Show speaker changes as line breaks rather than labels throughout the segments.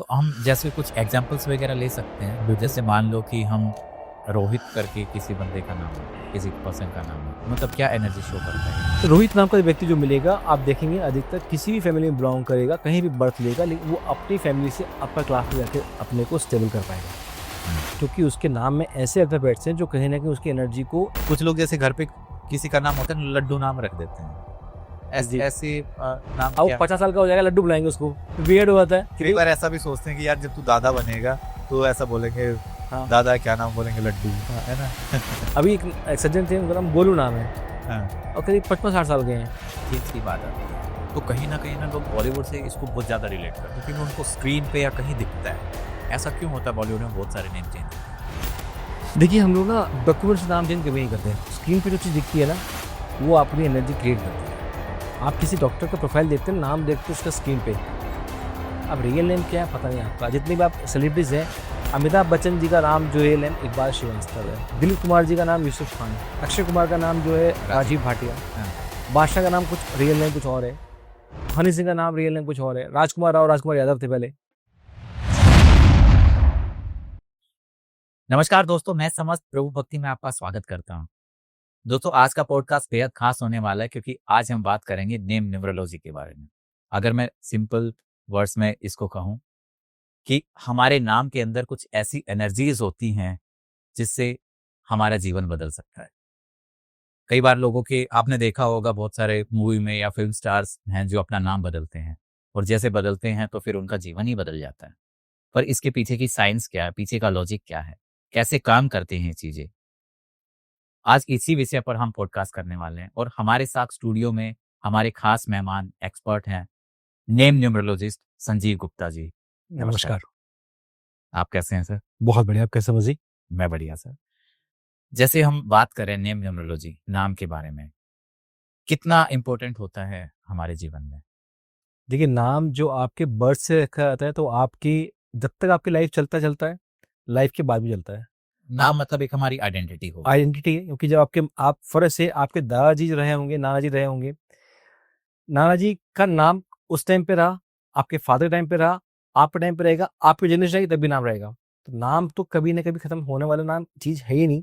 तो हम जैसे कुछ एग्जांपल्स वगैरह ले सकते हैं। जैसे मान लो कि हम रोहित करके किसी बंदे का नाम है, किसी पर्सन का नाम है, मतलब क्या एनर्जी शो करता है?
तो रोहित नाम का व्यक्ति जो मिलेगा, आप देखेंगे अधिकतर किसी भी फैमिली में बिलोंग करेगा, कहीं भी बर्थ लेगा, लेकिन वो अपनी फैमिली से अपर क्लास में जाकर अपने को स्टेबल कर पाएगा, क्योंकि उसके नाम में ऐसे अल्फाबेट्स हैं जो कहीं ना कहीं उसकी एनर्जी को।
कुछ लोग जैसे घर पे किसी का नाम होता है लड्डू नाम रख देते हैं।
जी।
ऐसे नाम
अब
क्या?
50 साल का हो जाएगा, लड्डू बुलाएंगे उसको, वियर्ड होता है।
कई बार ऐसा भी सोचते हैं कि यार जब तू दादा बनेगा तो ऐसा बोलेंगे,
हाँ।
दादा क्या नाम बोलेंगे, लड्डू,
हाँ।
है ना?
अभी एक सज्जन थे, उनका नाम गोलू नाम है,
हाँ,
और करीब 55-60 साल के हैं।
ठीक सी बात है। तो कहीं ना लोग बॉलीवुड से इसको बहुत ज़्यादा रिलेट करते हैं क्योंकि उनको स्क्रीन पे या कहीं दिखता है। ऐसा क्यों होता है? बॉलीवुड में बहुत सारे नेम चेंज।
देखिए, हम लोग ना डॉक्यूमेंट से नाम चेंज कभी नहीं करते। स्क्रीन पे जो चीज़ दिखती है ना, वो अपनी एनर्जी क्रिएट करती है। आप किसी डॉक्टर का प्रोफाइल देखते हैं, नाम देखते हैं उसका स्क्रीन पे, अब रियल नेम क्या है पता नहीं आपका। जितने भी आप सेलिब्रिटीज़ हैं, अमिताभ बच्चन जी का नाम जो रियल नेम इकबाल श्रीवास्तव है, दिलीप कुमार जी का नाम यूसुफ खान, अक्षय कुमार का नाम जो है राजीव भाटिया, बादशाह का नाम कुछ रियल नेम कुछ और है, हनी सिंह का नाम रियल नेम कुछ और है, राजकुमार राव राजकुमार यादव थे पहले।
नमस्कार दोस्तों, मैं समस्त प्रभु भक्ति में आपका स्वागत करता हूं। दोस्तों, आज का पॉडकास्ट बेहद खास होने वाला है क्योंकि आज हम बात करेंगे नेम न्यूमरोलॉजी के बारे में। अगर मैं सिंपल वर्ड्स में इसको कहूं कि हमारे नाम के अंदर कुछ ऐसी एनर्जीज होती हैं जिससे हमारा जीवन बदल सकता है। कई बार लोगों के आपने देखा होगा, बहुत सारे मूवी में या फिल्म स्टार्स हैं जो अपना नाम बदलते हैं, और जैसे बदलते हैं तो फिर उनका जीवन ही बदल जाता है। पर इसके पीछे की साइंस क्या है, पीछे का लॉजिक क्या है, कैसे काम करते हैं चीजें, आज इसी विषय पर हम पॉडकास्ट करने वाले हैं। और हमारे साथ स्टूडियो में हमारे खास मेहमान एक्सपर्ट हैं, नेम न्यूमरोलॉजिस्ट संजीव गुप्ता जी।
नमस्कार।
आप कैसे हैं सर?
बहुत बढ़िया, आप कैसे मजी?
मैं बढ़िया सर। जैसे हम बात करें नेम न्यूमरोलॉजी, नाम के बारे में, कितना इम्पोर्टेंट होता है हमारे जीवन में?
देखिए, नाम जो आपके बर्थ से रखा जाता है, तो आपकी जब तक आपकी लाइफ चलता है, लाइफ के बाद भी चलता है।
नाम मतलब एक हमारी आइडेंटिटी हो।
आइडेंटिटी है, क्योंकि जब आप फर्स्ट से आपके दादाजी जो रहे होंगे, नाना जी रहे होंगे, नाना जी का नाम उस टाइम पे रहा, आपके फादर टाइम पे रहा, आपके टाइम पे रहेगा, आपकी जनरेशन आएगी तब भी नाम रहेगा। तो नाम तो कभी ना कभी खत्म होने वाला नाम चीज है ही नहीं,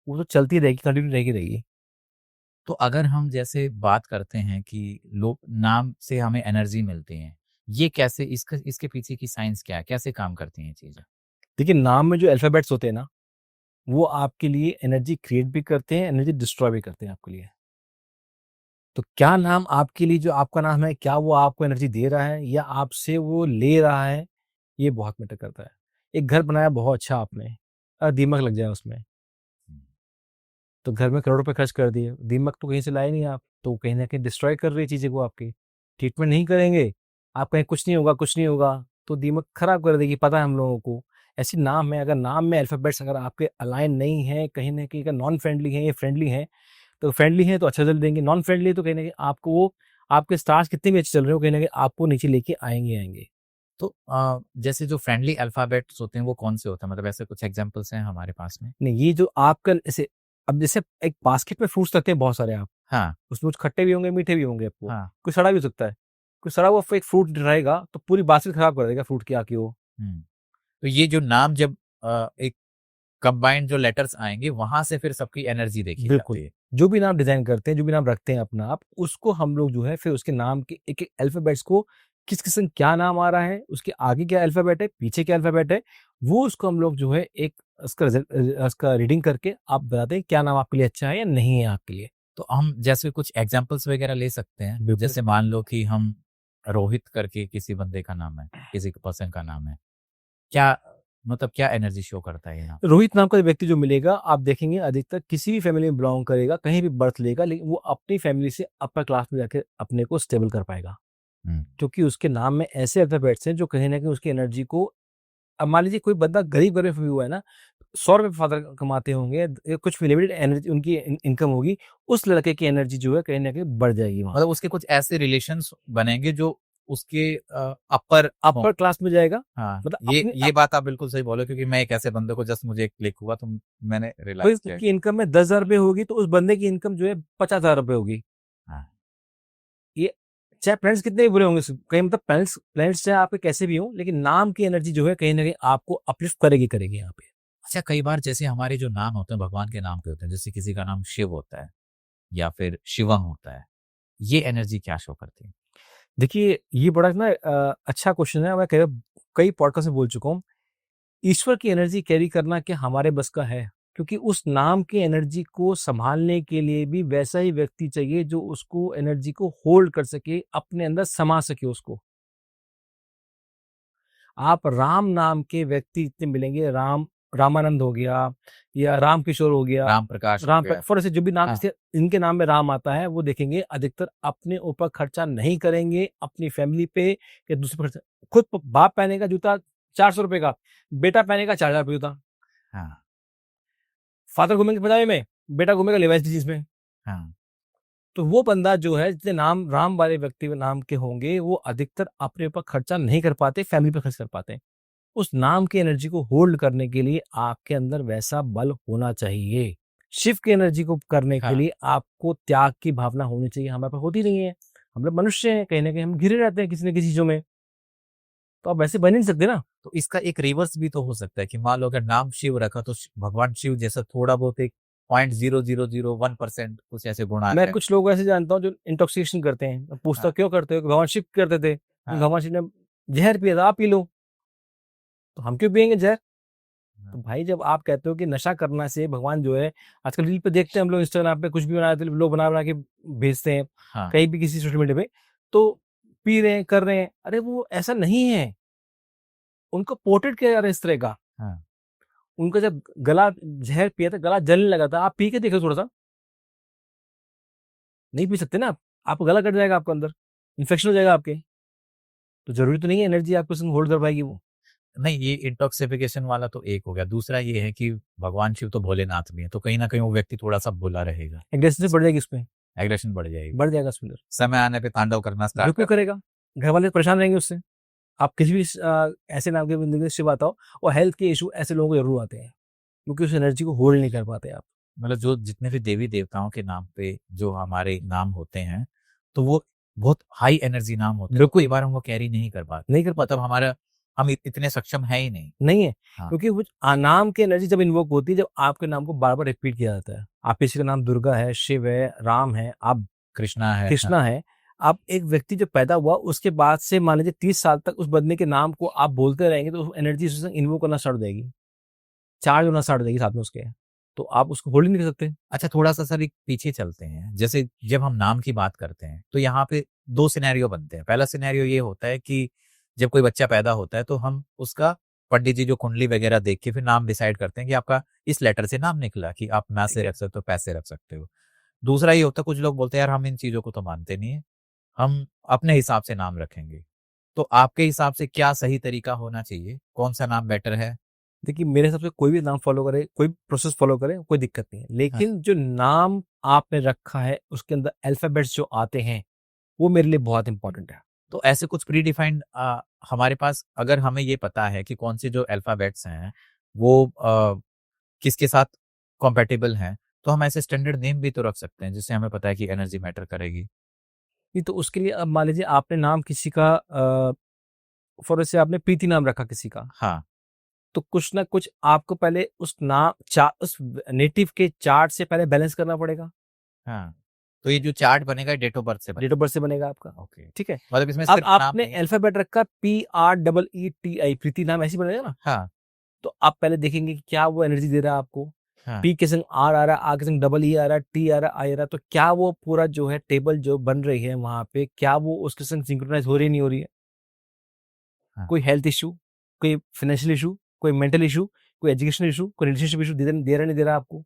वो तो चलती रहेगी, कंटिन्यू रहेगी।
तो अगर हम जैसे बात करते हैं कि लोग नाम से हमें एनर्जी मिलती है, ये कैसे, इसके पीछे की साइंस क्या है, कैसे काम करती हैं चीजें?
देखिए, नाम में जो अल्फाबेट्स होते हैं ना, वो आपके लिए एनर्जी क्रिएट भी करते हैं, एनर्जी डिस्ट्रॉय भी करते हैं आपके लिए। तो क्या नाम आपके लिए, जो आपका नाम है, क्या वो आपको एनर्जी दे रहा है या आपसे वो ले रहा है, ये बहुत मैटर करता है। एक घर बनाया बहुत अच्छा आपने, दीमक लग जाए उसमें, तो घर में करोड़ों रुपए खर्च कर दिए, दीमक तो कहीं से लाए नहीं आप, तो कहीं न कहीं डिस्ट्रॉय कर रही है चीज़ें को आपकी। ट्रीटमेंट नहीं करेंगे, आप कहें कुछ नहीं होगा, तो दीमक खराब कर देगी, पता है हम लोगों को। ऐसे नाम में, अगर नाम में अल्फ़ाबेट्स अगर आपके अलाइन नहीं है, कहीं न कहीं अगर नॉन फ्रेंडली हैं, ये फ्रेंडली हैं, तो फ्रेंडली हैं तो अच्छा रिज़ल्ट देंगे, नॉन फ्रेंडली तो कहीं न कहीं आपको वो, आपके स्टार्स कितने भी अच्छे चल रहे हो, कहीं न कहीं आपको नीचे लेके आएँगे ही आएँगे।
तो जैसे जो फ्रेंडली अल्फाबेट्स होते हैं वो कौन से होते हैं, मतलब ऐसे कुछ एग्जांपल्स हैं हमारे पास में?
नहीं, ये जो आपका ऐसे, अब जैसे एक बास्केट में फ्रूट्स रखते हैं बहुत सारे आप,
हाँ,
उसमें कुछ खट्टे भी होंगे, मीठे भी होंगे आपको,
हाँ।
कोई सड़ा भी हो सकता है। कोई सड़ा हुआ फेक फ्रूट रहेगा तो पूरी बास्केट खराब कर देगा फ्रूट की आके वो।
हुँ। तो ये जो नाम जब एक कंबाइंड जो लेटर्स आएँगे, वहाँ से फिर सबकी एनर्जी देखी
बिल्कुल,
जाती है।
जो भी नाम डिज़ाइन करते हैं, जो भी नाम रखते हैं अपना आप, उसको हम लोग जो है फिर उसके नाम के एक-एक अल्फ़ाबेट्स को, किस किस्म क्या नाम आ रहा है, उसके आगे क्या अल्फ़ाबेट है, पीछे क्या अल्फ़ाबेट है, वो उसको हम लोग जो है एक उसका रीडिंग करके आप बताते हैं क्या नाम आपके लिए अच्छा है या नहीं है आपके लिए।
तो हम जैसे कुछ एग्जांपल्स वगैरह ले सकते हैं।
बिल्कुल।
जैसे मान लो कि हम रोहित करके किसी बंदे का नाम है, किसी पर्सन का नाम है। क्या मतलब क्या एनर्जी शो करता है ये नाम?
रोहित नाम का व्यक्ति जो मिलेगा, आप देखेंगे अधिकतर किसी भी फैमिली में बिलोंग करेगा, कहीं भी बर्थ लेगा, लेकिन वो अपनी फैमिली से अपर क्लास में जाके अपने को स्टेबल कर पाएगा।
हुँ।
क्योंकि उसके नाम में ऐसे अल्फाबेट्स हैं जो कहीं न कहीं उसकी एनर्जी को, अब मान लीजिए कोई बंदा गरीब घर में भी हुआ है ना, ₹100 फादर कमाते होंगे, कुछ लिमिटेड एनर्जी उनकी इनकम होगी, उस लड़के की एनर्जी जो है कहीं न कहीं बढ़ जाएगी वहाँ।
मतलब उसके कुछ ऐसे रिलेशंस बनेंगे जो उसके अपर हों।
अपर क्लास में जाएगा,
हाँ,
मतलब
ये बात आप बिल्कुल सही बोले क्योंकि मैं एक ऐसे बंदे को जस्ट मुझे क्लिक हुआ तो मैंने
कोई
रियलाइज़ किया।
की इनकम में ₹10,000 होगी, तो उस बंदे की इनकम जो है ₹50,000 होगी।
हाँ,
ये चाहे प्लैनेट्स कितने भी बुरे होंगे, कहीं मतलब प्लैनेट्स चाहे आपके कैसे भी हों, लेकिन नाम की एनर्जी जो है कहीं न कहीं आपको अपलिफ्ट करेगी यहाँ पे।
अच्छा, कई बार जैसे हमारे जो नाम होते हैं भगवान के नाम पे होते हैं, जैसे किसी का नाम शिव होता है या फिर शिवम होता है, ये एनर्जी क्या शो करती है?
देखिए, ये बड़ा ना अच्छा क्वेश्चन है, मैं कई पॉडकास्ट में बोल चुका हूँ। ईश्वर की एनर्जी कैरी करना क्या हमारे बस का है? क्योंकि उस नाम की एनर्जी को सँभालने के लिए भी वैसा ही व्यक्ति चाहिए जो उसको एनर्जी को होल्ड कर सके, अपने अंदर समा सके उसको। आप राम नाम के व्यक्ति इतने मिलेंगे, रामानंद हो गया या राम किशोर हो गया,
राम प्रकाश हो
राम
गया।
फॉर ऐसे जो भी नाम
हाँ,
जैसे इनके नाम में राम आता है, वो देखेंगे अधिकतर अपने ऊपर खर्चा नहीं करेंगे, अपनी फैमिली पे या दूसरे पे खर्चा। खुद बाप पहनेगा जूता ₹400 का, बेटा पहनेगा 4000 का जूता।
हाँ,
फादर घूमेंगे पंजाबी में, बेटा घूमेगा लिवाइस जीन्स में।
हाँ,
तो वो बंदा जो है जितने नाम राम वाले व्यक्ति नाम के होंगे, वो अधिकतर अपने ऊपर खर्चा नहीं कर पाते, फैमिली पे खर्च कर पाते हैं। उस नाम की एनर्जी को होल्ड करने के लिए आपके अंदर वैसा बल होना चाहिए। शिव की एनर्जी को करने के
हाँ।
लिए आपको त्याग की भावना होनी चाहिए, हमारे पास होती नहीं है। हम लोग मनुष्य हैं, कहीं न कहीं हम घिरे रहते हैं किसी न किसी चीज़ों में, तो आप वैसे बन ही नहीं सकते ना।
तो इसका एक रिवर्स भी तो हो सकता है कि मान लो अगर नाम शिव रखा तो भगवान शिव जैसा थोड़ा बहुत एक 0.0001% कुछ ऐसे गुण आ
मैं
जाए।
कुछ लोग ऐसे जानता हूँ जो इंटॉक्सिकेशन करते हैं, मैं पूछता
हाँ,
हूँ क्यों करते हो? भगवान शिव करते थे,
हाँ,
भगवान शिव ने ज़हर पिया था, आप पी लो, तो हम क्यों पिएँगे ज़हर?
हाँ,
तो भाई जब आप कहते हो कि नशा करना से भगवान जो है, आजकल रील पे देखते हैं हम लोग, इंस्टाग्राम पे कुछ भी बना देते लोग, बना बना के भेजते हैं
हाँ,
कहीं भी किसी सोशल मीडिया पे, तो पी रहे हैं, कर रहे हैं। अरे वो ऐसा नहीं है, उनको पोर्ट्रेट किया जा रहा है इस तरह का।
हाँ।
उनका जब गला जहर पिया था, गला जलने लगा था, आप पी के देखो थोड़ा सा, नहीं पी सकते ना आप, आपका गला कट जाएगा, आपका अंदर इन्फेक्शन हो जाएगा आपके। तो जरूरी तो नहीं है एनर्जी आपको उसमें होल्ड कर पाएगी वो।
नहीं, ये इंटॉक्सिफिकेशन वाला तो एक हो गया। दूसरा ये है कि भगवान शिव तो भोलेनाथ भी हैं, तो कहीं न कहीं वो व्यक्ति थोड़ा-सा भोला रहेगा।
एग्रेसिव बढ़ जाएगी उसमें,
एग्रेशन बढ़ जाएगी।
बढ़ जाएगा उसमें।
समय आने पे तांडव करना स्टार्ट
बिल्कुल
कर देगा।
करेगा, घर वाले परेशान रहेंगे उससे। आप किसी भी ऐसे नाम के बंदे के शिव आता हो, और हेल्थ के इश्यू ऐसे लोगों को ज़रूर आते हैं, क्योंकि उस एनर्जी को होल्ड नहीं कर पाते आप।
मतलब जो जितने भी देवी-देवताओं के नाम पे जो हमारे नाम होते हैं, तो वो बहुत हाई एनर्जी नाम होते हैं, तो
बिल्कुल,
कई बार हम वो कैरी नहीं कर पाते।
नहीं कर पाते,
मतलब हमारा हम इतने सक्षम हैं ही नहीं।
नहीं है,
हाँ,
क्योंकि वो नाम की एनर्जी जब इन्वोक होती है, जब आपके नाम को बार-बार रिपीट किया जाता है। आप किसी का नाम दुर्गा है, शिव है, राम है, आप
कृष्णा है। हाँ,
कृष्णा है, आप एक व्यक्ति जो पैदा हुआ उसके बाद से मान लीजिए 30 साल तक उस बंदे के नाम को आप बोलते रहेंगे, तो एनर्जी उससे इन्वोक करना स्टार्ट हो जाएगी, चार्ज होना स्टार्ट हो जाएगी साथ में उसके। तो आप उसको होल्ड ही नहीं कर सकते।
अच्छा थोड़ा-सा सर एक पीछे चलते हैं। जैसे जब हम नाम की बात करते हैं, तो यहाँ पे 2 सिनेरियो बनते हैं। पहला सिनेरियो ये होता है कि जब कोई बच्चा पैदा होता है, तो हम उसका पंडित जी जो कुंडली वगैरह देख के फिर नाम डिसाइड करते हैं कि आपका इस लेटर से नाम निकला कि आप मैथ
ठीक
से
है।
रख सकते हो, पैसे रख सकते हो। दूसरा ये होता है कुछ लोग बोलते हैं यार हम इन चीज़ों को तो मानते नहीं है, हम अपने हिसाब से नाम रखेंगे। तो आपके हिसाब से क्या सही तरीका होना चाहिए? कौन-सा नाम बेटर है?
देखिए, मेरे हिसाब से कोई भी नाम फ़ॉलो करे, कोई प्रोसेस फ़ॉलो करे, कोई दिक्कत नहीं है।
हाँ,
लेकिन जो नाम आपने रखा है, उसके अंदर अल्फ़ाबेट्स जो आते हैं, वो मेरे लिए बहुत इम्पोर्टेंट है।
तो ऐसे कुछ प्री डिफाइंड हमारे पास अगर हमें ये पता है कि कौन से जो अल्फ़ाबेट्स हैं, वो किसके साथ कॉम्पैटिबल हैं, तो हम ऐसे स्टैंडर्ड नेम भी तो रख सकते हैं, जिससे हमें पता है कि एनर्जी मैटर करेगी।
नहीं तो उसके लिए अब मान लीजिए आपने नाम किसी का फ़ॉर जैसे आपने प्रीति नाम रखा किसी का,
हाँ,
तो कुछ ना कुछ आपको पहले उस नेटिव के चार्ट से पहले बैलेंस करना पड़ेगा।
हाँ। तो ये जो चार्ट बनेगा डेट ऑफ बर्थ से
डेट ऑफ
बनेगा।
बर्थ से बनेगा आपका,
ओके।
ठीक है?
मतलब इसमें
अब
सिर्फ नाम
आपने
नहीं।
अल्फ़ाबेट रखा PREETI, प्रीति नाम ऐसे ही बनेगा ना?
हाँ,
तो आप पहले देखेंगे कि क्या वो एनर्जी दे रहा है आपको।
हाँ,
पी के संग आर आ रहा है, आर के संग डबल ई आ रहा है, टी आ रहा है, आई आ रहा है, तो क्या वो पूरा जो है टेबल जो बन रही है वहाँ पे, क्या वो उसके संग सिंक्रोनाइज़ हो रही है, नहीं हो रही है?
हाँ,
कोई हेल्थ इश्यू, कोई फाइनेंशियल इश्यू, कोई मेंटल इश्यू, कोई एजुकेशनल इश्यू, कोई रिलेशनशिप इश्यू दे रहा नहीं दे रहा आपको?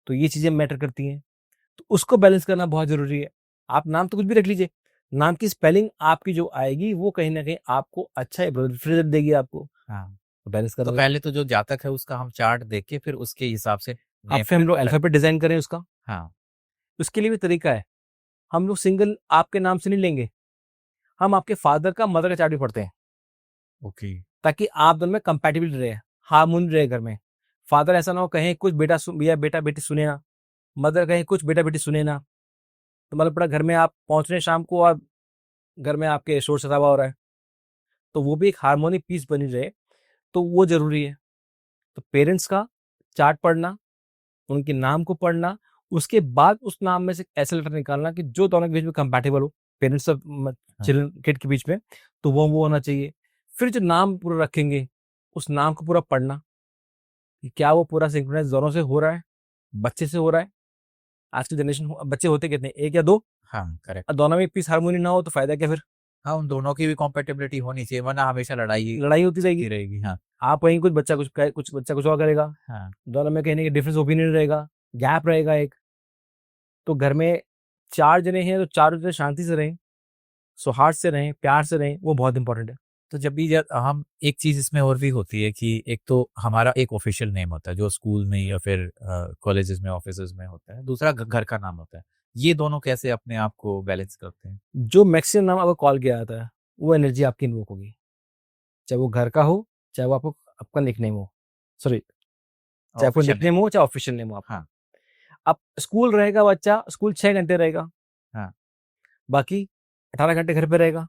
तो ये चीज़ें मैटर करती हैं। तो उसको बैलेंस करना बहुत ज़रूरी है। आप नाम तो कुछ भी रख लीजिए, नाम की स्पेलिंग आपकी जो आएगी वो कहीं न कहीं आपको अच्छा रिज़ल्ट देगी आपको।
हाँ।
तो बैलेंस
तो
करोगे।
पहले तो जो जातक है उसका हम चार्ट देख के फिर उसके हिसाब से
अब
नेम
फिर हम लोग
सेलेक्ट
अल्फ़ाबेट डिज़ाइन करें उसका,
हाँ,
उसके लिए भी तरीका है। हम लोग सिंगल आपके नाम से नहीं लेंगे, हम आपके फादर का, मदर का चार्ट भी पढ़ते हैं,
ओके।
ताकि आप दोनों में कंपैटिबिलिटी रहे, हार्मोनी रहे घर में। फादर ऐसा ना हो कहें कुछ बेटा बेटा-बेटी सुने ना, मदर कहें कुछ बेटा-बेटी सुने ना। तो मतलब पड़ा घर में आप पहुंच रहे हैं शाम को और घर में आपके शोर शराबा हो रहा है, तो वो भी एक हार्मोनी पीस बनी रहे, तो वो जरूरी है। तो पेरेंट्स का चार्ट पढ़ना, उनके नाम को पढ़ना, उसके बाद उस नाम में से ऐसे लेटर निकालना कि जो दोनों के बीच में कंपैटिबल हो, पेरेंट्स और
हाँ।
चिल्ड्रन किड के बीच में, तो वो होना चाहिए। फिर जो नाम पूरा रखेंगे, उस नाम को पूरा पढ़ना कि क्या वो पूरा सिंक्रोनाइज दोनों से हो रहा है, बच्चे से हो रहा है। आज की जनरेशन बच्चे होते कितने, एक या दो,
हाँ करेक्ट।
और दोनों में एक पीस हार्मोनी ना हो तो फायदा क्या फिर?
हाँ, उन दोनों की भी कॉम्पेटेबिलिटी होनी चाहिए, वरना हमेशा लड़ाई
लड़ाई होती रहेगी।
होती रहेगी। हाँ।
आप वहीं कुछ बच्चा कुछ बच्चा कुछ और करेगा,
हाँ।
दोनों में कहीं ना कहीं डिफरेंस ओपिनियन रहेगा, गैप रहेगा एक। तो घर में 4 जने हैं तो चारों जने शांति से रहें, सौहार्द से रहें, प्यार से रहें, वो बहुत इंपॉर्टेंट है।
तो जब भी हम एक चीज इसमें और भी होती है कि एक तो हमारा एक ऑफिशियल नेम होता है जो स्कूल में या फिर कॉलेजेस में ऑफिसेज में होता है, दूसरा घर का नाम होता है। ये दोनों कैसे अपने आप को बैलेंस करते हैं?
जो मैक्सिमम नाम आपको कॉल किया जाता है, वो एनर्जी आपकी इन्वोक होगी, चाहे वो घर का हो, चाहे वो आपको आपका निकनेम हो, सॉरी, चाहे आपको
ऑफिशियल नेम।
निकनेम हो चाहे ऑफिशियल नेम हो आपका।
हाँ।
अब स्कूल रहेगा बच्चा, स्कूल 6 घंटे रहेगा,
हाँ।
बाकी 18 घंटे घर पे रहेगा,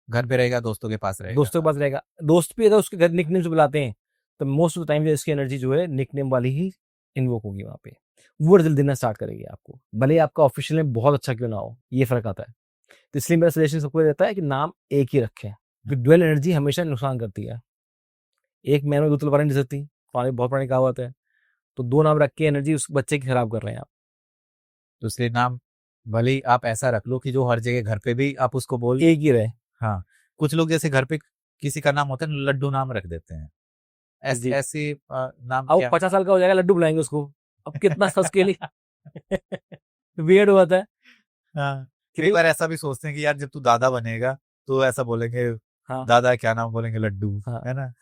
घर पे रहेगा, दोस्तों के पास रहेगा।
दोस्तों के पास रहेगा। दोस्त भी अगर उसके घर निकनेम से बुलाते हैं, तो मोस्ट ऑफ द टाइम इसकी एनर्जी जो है निकनेम वाली ही इन्वोक होगी वहाँ पे, वो रिजल्ट देना स्टार्ट करेगी आपको, भले ही आपका ऑफिशियल नेम बहुत अच्छा क्यों ना हो, ये फर्क आता है। तो इसलिए मेरा सजेशन सबको रहता है कि नाम एक ही रखें, क्योंकि ड्यूअल एनर्जी हमेशा नुकसान करती है। एक मैन में दो तलवारें नहीं सकती, बहुत पुरानी कहावत है। तो 2 नाम रख के एनर्जी उस बच्चे की खराब कर रहे हैं आप।
दूसरे नाम भले ही आप ऐसा रख लो कि जो हर जगह घर पे भी आप उसको बोल।
एक ही रहे।
हाँ। कुछ लोग जैसे घर पे किसी का नाम होता है, लड्डू नाम रख देते हैं।
जी,
ऐसे नाम
अब वो
क्या?
50 साल का हो जाएगा, लड्डू बुलाएंगे उसको, अब कितना सस के लिए वियर्ड हुआ था
हाँ। कई
कि
बार ऐसा भी सोचते हैं कि यार जब तू दादा बनेगा तो ऐसा बोलेंगे,
हाँ
दादा क्या नाम बोलेंगे, लड्डू,
हाँ।
है ना?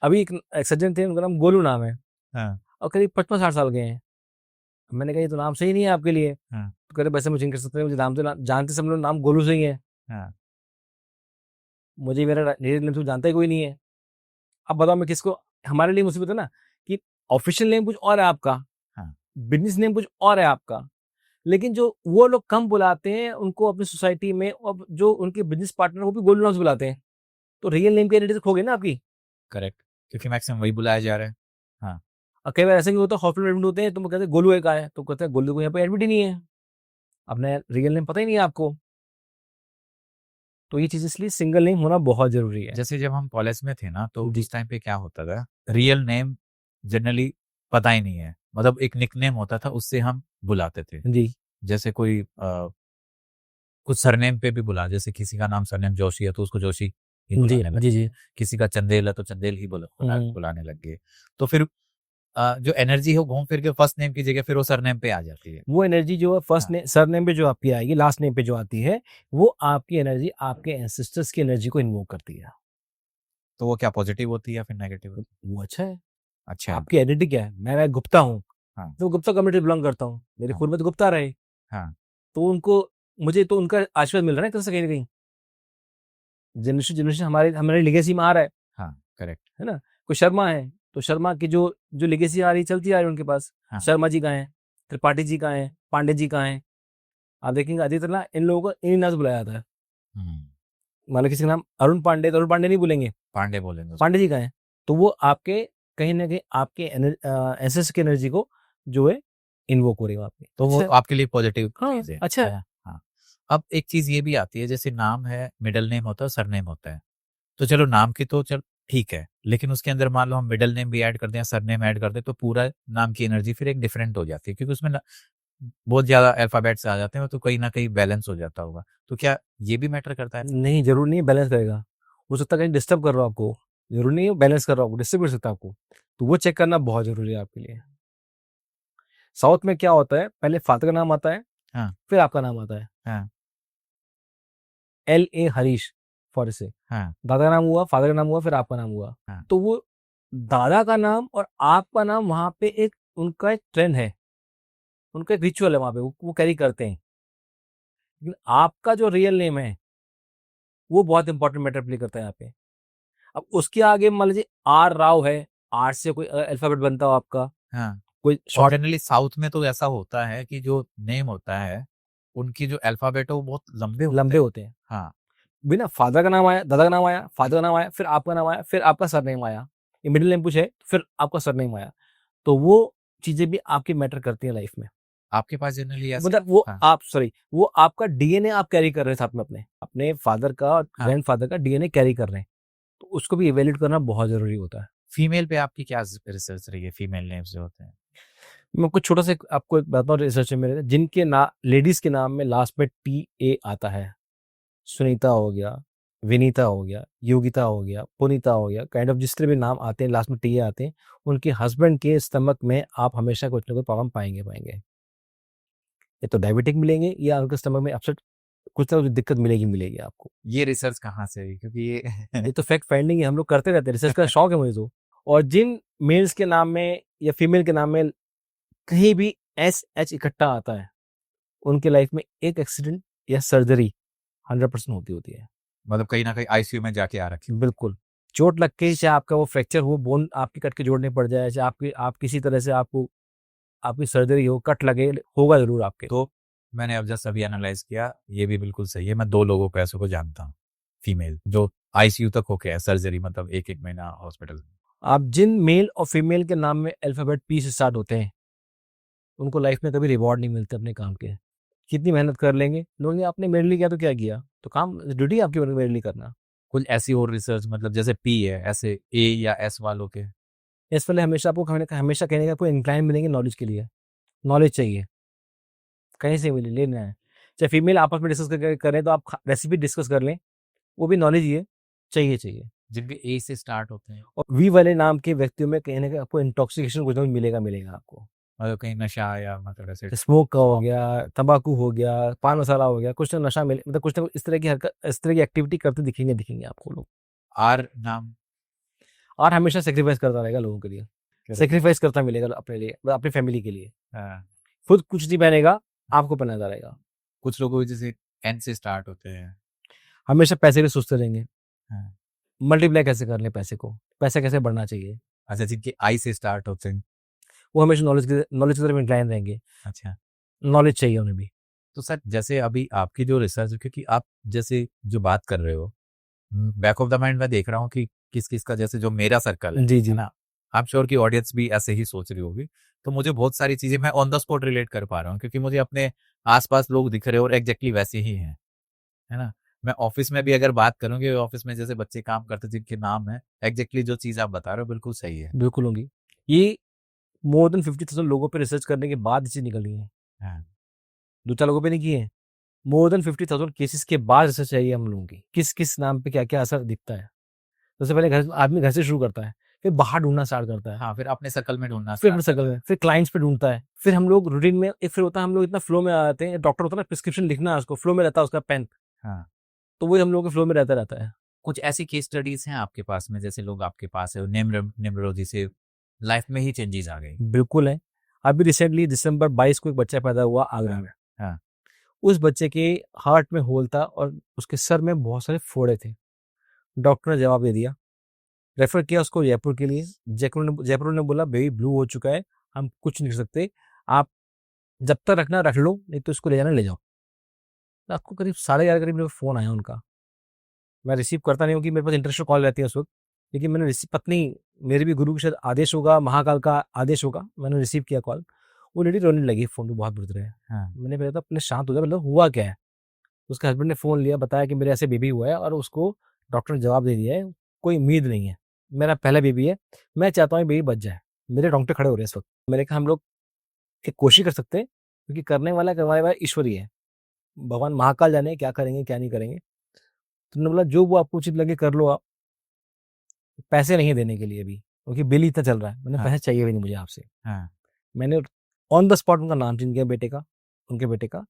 अभी एक सज्जन थे, उनका नाम गोलू नाम है,
हाँ।
और करीब 55-60 साल के हैं। मैंने कहा ये तो नाम सही नहीं है आपके लिए।
हाँ।
तो कह रहे वैसे मुझे नहीं कर सकते, मुझे नाम तो जानते सब लोग नाम गोलू से ही है,
हाँ।
मुझे मेरा रियल नेम तो जानता ही कोई नहीं है। अब बताओ मैं किसको, हमारे लिए मुसीबत है ना कि ऑफिशियल नेम कुछ और है आपका,
हाँ।
बिजनेस नेम कुछ और है आपका, लेकिन जो वो लोग कम बुलाते हैं उनको अपनी सोसाइटी में, और जो उनके बिजनेस पार्टनर वो भी गोल्ड नाम से बुलाते हैं, तो रियल नेम की आइडेंटिटी खो गई ना आपकी।
करेक्ट, क्योंकि मैक्सिमम वही बुलाया जा रहा है। हाँ।
और कई बार ऐसा भी होता है, हॉस्पिटल में एडमिट होते हैं तो वो कहते हैं गोलू एक आया है, तो कहते हैं गोलू को यहाँ पे एडमिट ही नहीं है, अपना रियल नेम पता ही नहीं है आपको। तो ये चीज इसलिए सिंगल नेम होना बहुत जरूरी है।
जैसे जब हम कॉलेज में थे ना, तो
जी
उस टाइम पे क्या होता था, रियल नेम जनरली पता ही नहीं है, मतलब एक निकनेम होता था, उससे हम बुलाते थे।
जी
जैसे कोई कुछ सरनेम पे भी बुला, जैसे किसी का नाम सरनेम जोशी है तो उसको जोशी ही
जी
बुलाने लग
जी
गए,
जी।
किसी का चंदेल है तो चंदेल ही
हम्म।
बुलाने लग गए। तो फिर जो एनर्जी है वो घूम फिर के फर्स्ट नेम की जगह फिर वो सरनेम पे आ जाती है।
वो एनर्जी जो है फर्स्ट
हाँ।
ने सर नेम पे जो आपकी आएगी, लास्ट नेम पे जो आती है, वो आपकी एनर्जी आपके एंसेस्टर्स की एनर्जी को इन्वोक करती है।
तो वो क्या पॉजिटिव होती है या फिर नेगेटिव
तो
होती
वो अच्छा है।
है? अच्छा।
आपकी आइडेंटिटी क्या है, मैं गुप्ता हूँ,
हाँ।
तो गुप्ता कम्युनिटी बिलोंग करता हूँ, मेरे
हाँ।
खून में तो गुप्ता रहे,
हाँ।
तो उनको, मुझे तो उनका आशीर्वाद मिल रहा है कहीं ना कहीं, जनरेशन जनरेशन हमारे हमारे लेगेसी में आ रहा
हाँ करेक्ट।
है ना। कोई शर्मा है तो शर्मा की जो जो लेगेसी आ रही चलती आ रही है उनके पास,
हाँ।
शर्मा जी का है, त्रिपाठी जी का है, पांडे जी का है। आप देखेंगे अधिकतर इन लोगों को इन नाम से बुलाया जाता है।
हम्म।
मान लो किसी का नाम अरुण पांडे, तो अरुण पांडे नहीं बोलेंगे,
पांडे बोलेंगे उसको।
पांडे जी का है। तो वो आपके कहीं ना कहीं आपके एंसेस्टर की एनर्जी को जो है इन्वोक हो रही है वहाँ पे।
तो वो
अच्छा,
आपके लिए पॉजिटिव
हाँ
चीज है।
अच्छा है।
हाँ। अब एक चीज ये भी आती है, जैसे नाम है, मिडिल नेम होता है, सरनेम होता है। तो चलो नाम की तो चल ठीक है, लेकिन उसके अंदर मान लो हम मिडिल नेम भी ऐड कर दें, सरनेम ऐड कर दें, तो पूरा नाम की एनर्जी फिर एक डिफरेंट हो जाती है, क्योंकि उसमें बहुत ज्यादा अल्फाबेट्स आ जाते हैं, तो कहीं ना कहीं बैलेंस हो जाता होगा। तो क्या ये भी मैटर करता है?
नहीं जरूर नहीं बैलेंस करेगा, हो सकता है कहीं डिस्टर्ब कर रहा हो आपको, जरूरी नहीं है बैलेंस कर रहा हो, डिस्टर्ब कर सकता है आपको, तो वो चेक करना बहुत जरूरी है आपके लिए। साउथ में क्या होता है, पहले फादर का नाम आता है,
हाँ।
फिर आपका नाम आता है।
हाँ।
LA हरीश फॉर से,
हाँ।
दादा का नाम हुआ, फादर का नाम हुआ, फिर आपका नाम हुआ।
हाँ।
तो वो दादा का नाम और आपका नाम वहां पे एक उनका एक ट्रेंड है, उनका एक रिचुअल है वहां पे, वो कैरी करते हैं। लेकिन आपका जो रियल नेम है वो बहुत इंपॉर्टेंट मैटर प्ले करता है यहाँ पे। अब उसके आगे मान लीजिए आर राव है, आर से कोई अल्फाबेट बनता हो आपका,
हाँ।
कोई
और
शॉर्ट।
जनरली साउथ में तो ऐसा होता है कि जो नेम होता है उनकी जो अल्फाबेट है वो बहुत लंबे होते
लंबे
हैं।
होते हैं।
हाँ,
बिना फादर का नाम आया, दादा का नाम आया, फादर का नाम आया, फिर आपका नाम आया, फिर आपका सरनेम आया, ये मिडिल नेम पूछे, फिर आपका सरनेम आया। तो वो चीज़ें भी आपकी मैटर करती हैं लाइफ में।
आपके पास जनरली ऐसे
मतलब वो
हाँ,
आप सॉरी वो आपका डीएनए आप कैरी कर रहे हैं साथ में अपने फादर का और
हाँ।
ग्रैंडफादर का डीएनए कैरी कर रहे हैं। तो उसको भी इवैल्यूएट करना बहुत ज़रूरी होता है।
फीमेल पे आपकी क्या रिसर्च रही है, फीमेल नेम्स जो होते हैं?
मैं आपको छोटा सा आपको एक बताता हूँ रिसर्च है मेरे, जिनके लेडीज़ के नाम में लास्ट में टीए आता है। सुनीता हो गया, विनीता हो गया, योगिता हो गया, पुनीता हो गया, काइंड ऑफ जिस तरह भी नाम आते हैं लास्ट में टीए आते हैं, उनके हस्बैंड के स्टमक में आप हमेशा कुछ ना कुछ प्रॉब्लम पाएँगे। या तो डायबिटिक मिलेंगे या उनके स्टमक में अपसेट कुछ ना कुछ दिक्कत मिलेगी आपको।
ये रिसर्च कहाँ से हुई? क्योंकि ये
ये तो फैक्ट फाइंडिंग है, हम लोग करते रहते हैं, रिसर्च का शौक है मुझे तो। और जिन मेल्स के नाम में या फीमेल के नाम में कहीं भी एस-एच इकट्ठा आता है, उनके लाइफ में एक एक्सीडेंट या सर्जरी 100% होती है।
मतलब कहीं न कहीं आईसीयू में जाके आ रखी।
बिल्कुल। चोट लग के चाहे आपका वो फ्रैक्चर हो, बोन आपकी कट के जोड़ने पड़ जाए, चाहे आप किसी तरह से आपकी सर्जरी हो, कट लगे, होगा ज़रूर आपके।
तो मैंने अब जस्ट अभी एनालाइज़ किया, ये भी बिल्कुल सही है। मैं 2 लोगों को ऐसे को जानता हूँ, फीमेल जो आईसीयू तक होके आए, सर्जरी मतलब 1-1 महीना हॉस्पिटल।
आप जिन मेल और फीमेल के नाम में अल्फ़ाबेट पी से स्टार्ट होते हैं, उनको लाइफ में कभी रिवॉर्ड नहीं मिलते अपने काम के। कितनी मेहनत कर लेंगे, लोग आपने मेरे लिए किया तो क्या किया? तो काम ड्यूटी आपकी मेरे लिए करना।
कुछ ऐसी और रिसर्च मतलब जैसे पी है, ऐसे ए या एस वालों के?
इस वाले हमेशा आपको हमेशा कहने का आपको इंक्लाइन मिलेंगे नॉलेज के लिए। नॉलेज चाहिए, कहीं से मिले, लेना है। चाहे फीमेल आपस में डिस्कस करें तो आप रेसिपी डिस्कस कर लें, वो भी नॉलेज ही है, चाहिए।
जिनके ए से स्टार्ट होते हैं,
और वी वाले नाम के व्यक्तियों में कहीं न कहीं आपको इंटॉक्सिकेशन कुछ ना कुछ मिलेगा आपको।
मतलब कहीं नशा या मतलब ऐसे
स्मोक का हो
शौक।
गया, तम्बाकू हो गया, पान मसाला हो गया, कुछ ना नशा मिले, मतलब कुछ ना कुछ इस तरह की एक्टिविटी करते दिखेंगे आपको लोग।
आर नाम
और हमेशा सैक्रिफाइस करता रहेगा लोगों के लिए। सैक्रिफाइस करता मिलेगा अपने लिए, मतलब अपनी फैमिली के लिए।
हाँ,
खुद कुछ नहीं पहनेगा, आपको पहनाता रहेगा।
कुछ लोगों के जैसे एन से स्टार्ट होते हैं।
हमेशा पैसे के लिए सोचते रहेंगे,
हाँ,
मल्टीप्लाई कैसे कर लें पैसे को, पैसा कैसे बढ़ना चाहिए।
अच्छा जिनके आई से स्टार्ट होते हैं।
वो हमेशा नॉलेज की तरफ इंक्लाइन रहेंगे,
अच्छा,
नॉलेज चाहिए उन्हें भी।
तो सर जैसे अभी आपकी जो रिसर्च क्योंकि आप जैसे जो बात कर रहे हो, बैक ऑफ द माइंड मैं देख रहा हूँ कि किस-किस का जैसे जो मेरा सर्कल
जी,
है
जी।
ना? आई एम श्योर कि ऑडियंस भी ऐसे ही सोच रही होगी। तो मुझे बहुत सारी चीज़ें मैं ऑन द स्पॉट रिलेट कर पा रहा हूँ क्योंकि मुझे अपने आस-पास लोग दिख रहे हैं और एग्ज़ैक्टली वैसे ही हैं, है ना? मैं ऑफ़िस में भी अगर बात करूँ कि ऑफ़िस में जैसे बच्चे काम करते हैं जिनके नाम हैं, एग्ज़ैक्टली जो चीज़ आप बता रहे हो बिल्कुल सही है।
बिल्कुल होंगी। ये मोर देन 50,000 लोगों पे रिसर्च करने के बाद ये चीज़ निकली है।
हाँ,
2-4 लोगों पे नहीं की है। मोर देन 50,000 केसेज़ के बाद रिसर्च चाहिए हम लोगों की। किस-किस नाम पे क्या-क्या असर दिखता है। सबसे पहले आदमी घर से शुरू करता है, फिर बाहर ढूँढना स्टार्ट करता है,
हाँ, फिर अपने सर्कल में ढूँढना
फिर अपने
स्टार्ट
सर्कल
करता है।
में, फिर क्लाइंट्स पे ढूँढता है। फिर हम लोग रूटीन में एक फिर होता है हम लोग इतना फ्लो में आ जाते हैं, डॉक्टर होता है ना प्रिस्क्रिप्शन लिखना है उसको, फ्लो में रहता है उसका पेन,
हाँ,
तो वही हम लोगों के फ्लो में रहता है।
कुछ ऐसी केस स्टडीज़ हैं आपके पास में जैसे लोग आपके पास है न्यूमरोलॉजी से लाइफ़ में ही चेंजेज़ आ गई?
बिल्कुल है। अभी रिसेंटली दिसंबर 22 को एक बच्चा पैदा हुआ आगरा
हाँ,
में।
हाँ,
उस बच्चे के हार्ट में होल था और उसके सर में बहुत सारे फोड़े थे। डॉक्टर ने जवाब दे दिया, रेफर किया उसको जयपुर के लिए। जयपुर ने बोला बेबी ब्लू हो चुका है, हम कुछ नहीं कर सकते। आप जब तक रखना रख लो, नहीं तो इसको ले जाना ले जाओ। रात को करीब 11:30 करीब मेरे को फ़ोन आया उनका। मैं रिसीव करता नहीं हूँ कि मेरे पास इंटरनेशनल कॉल रहती है उस वक़्त। लेकिन मैंने रिसीव पत्नी मेरे भी गुरु के शायद आदेश होगा, महाकाल का आदेश होगा, मैंने रिसीव किया कॉल। वो लेडी रोने लगी फ़ोन पे बहुत बुरी तरह।
हाँ,
मैंने पहले तो अपने शांत हो जा, मतलब हुआ क्या है? उसके हस्बैंड ने फ़ोन लिया, बताया कि मेरे ऐसे बेबी हुआ है और उसको डॉक्टर ने जवाब दे दिया है, कोई उम्मीद नहीं है। मेरा पहला बेबी है, मैं चाहता हूँ ये बेबी बच जाए। मेरे रोंगटे खड़े हो रहे हैं इस वक़्त। मैंने कहा हम लोग एक कोशिश कर सकते हैं, क्योंकि करवाने वाला ईश्वर ही है। भगवान महाकाल जाने क्या करेंगे, क्या नहीं करेंगे। तो उन्होंने बोला जो वो आपको उचित लगे कर लो आप, पैसे नहीं है देने के लिए अभी, क्योंकि बिल ही इतना चल रहा है। मैंने
हाँ,
पैसे चाहिए भी नहीं मुझे आपसे।
हाँ,
मैंने ऑन द स्पॉट उनका नाम चेंज किया बेटे का, उनके बेटे का,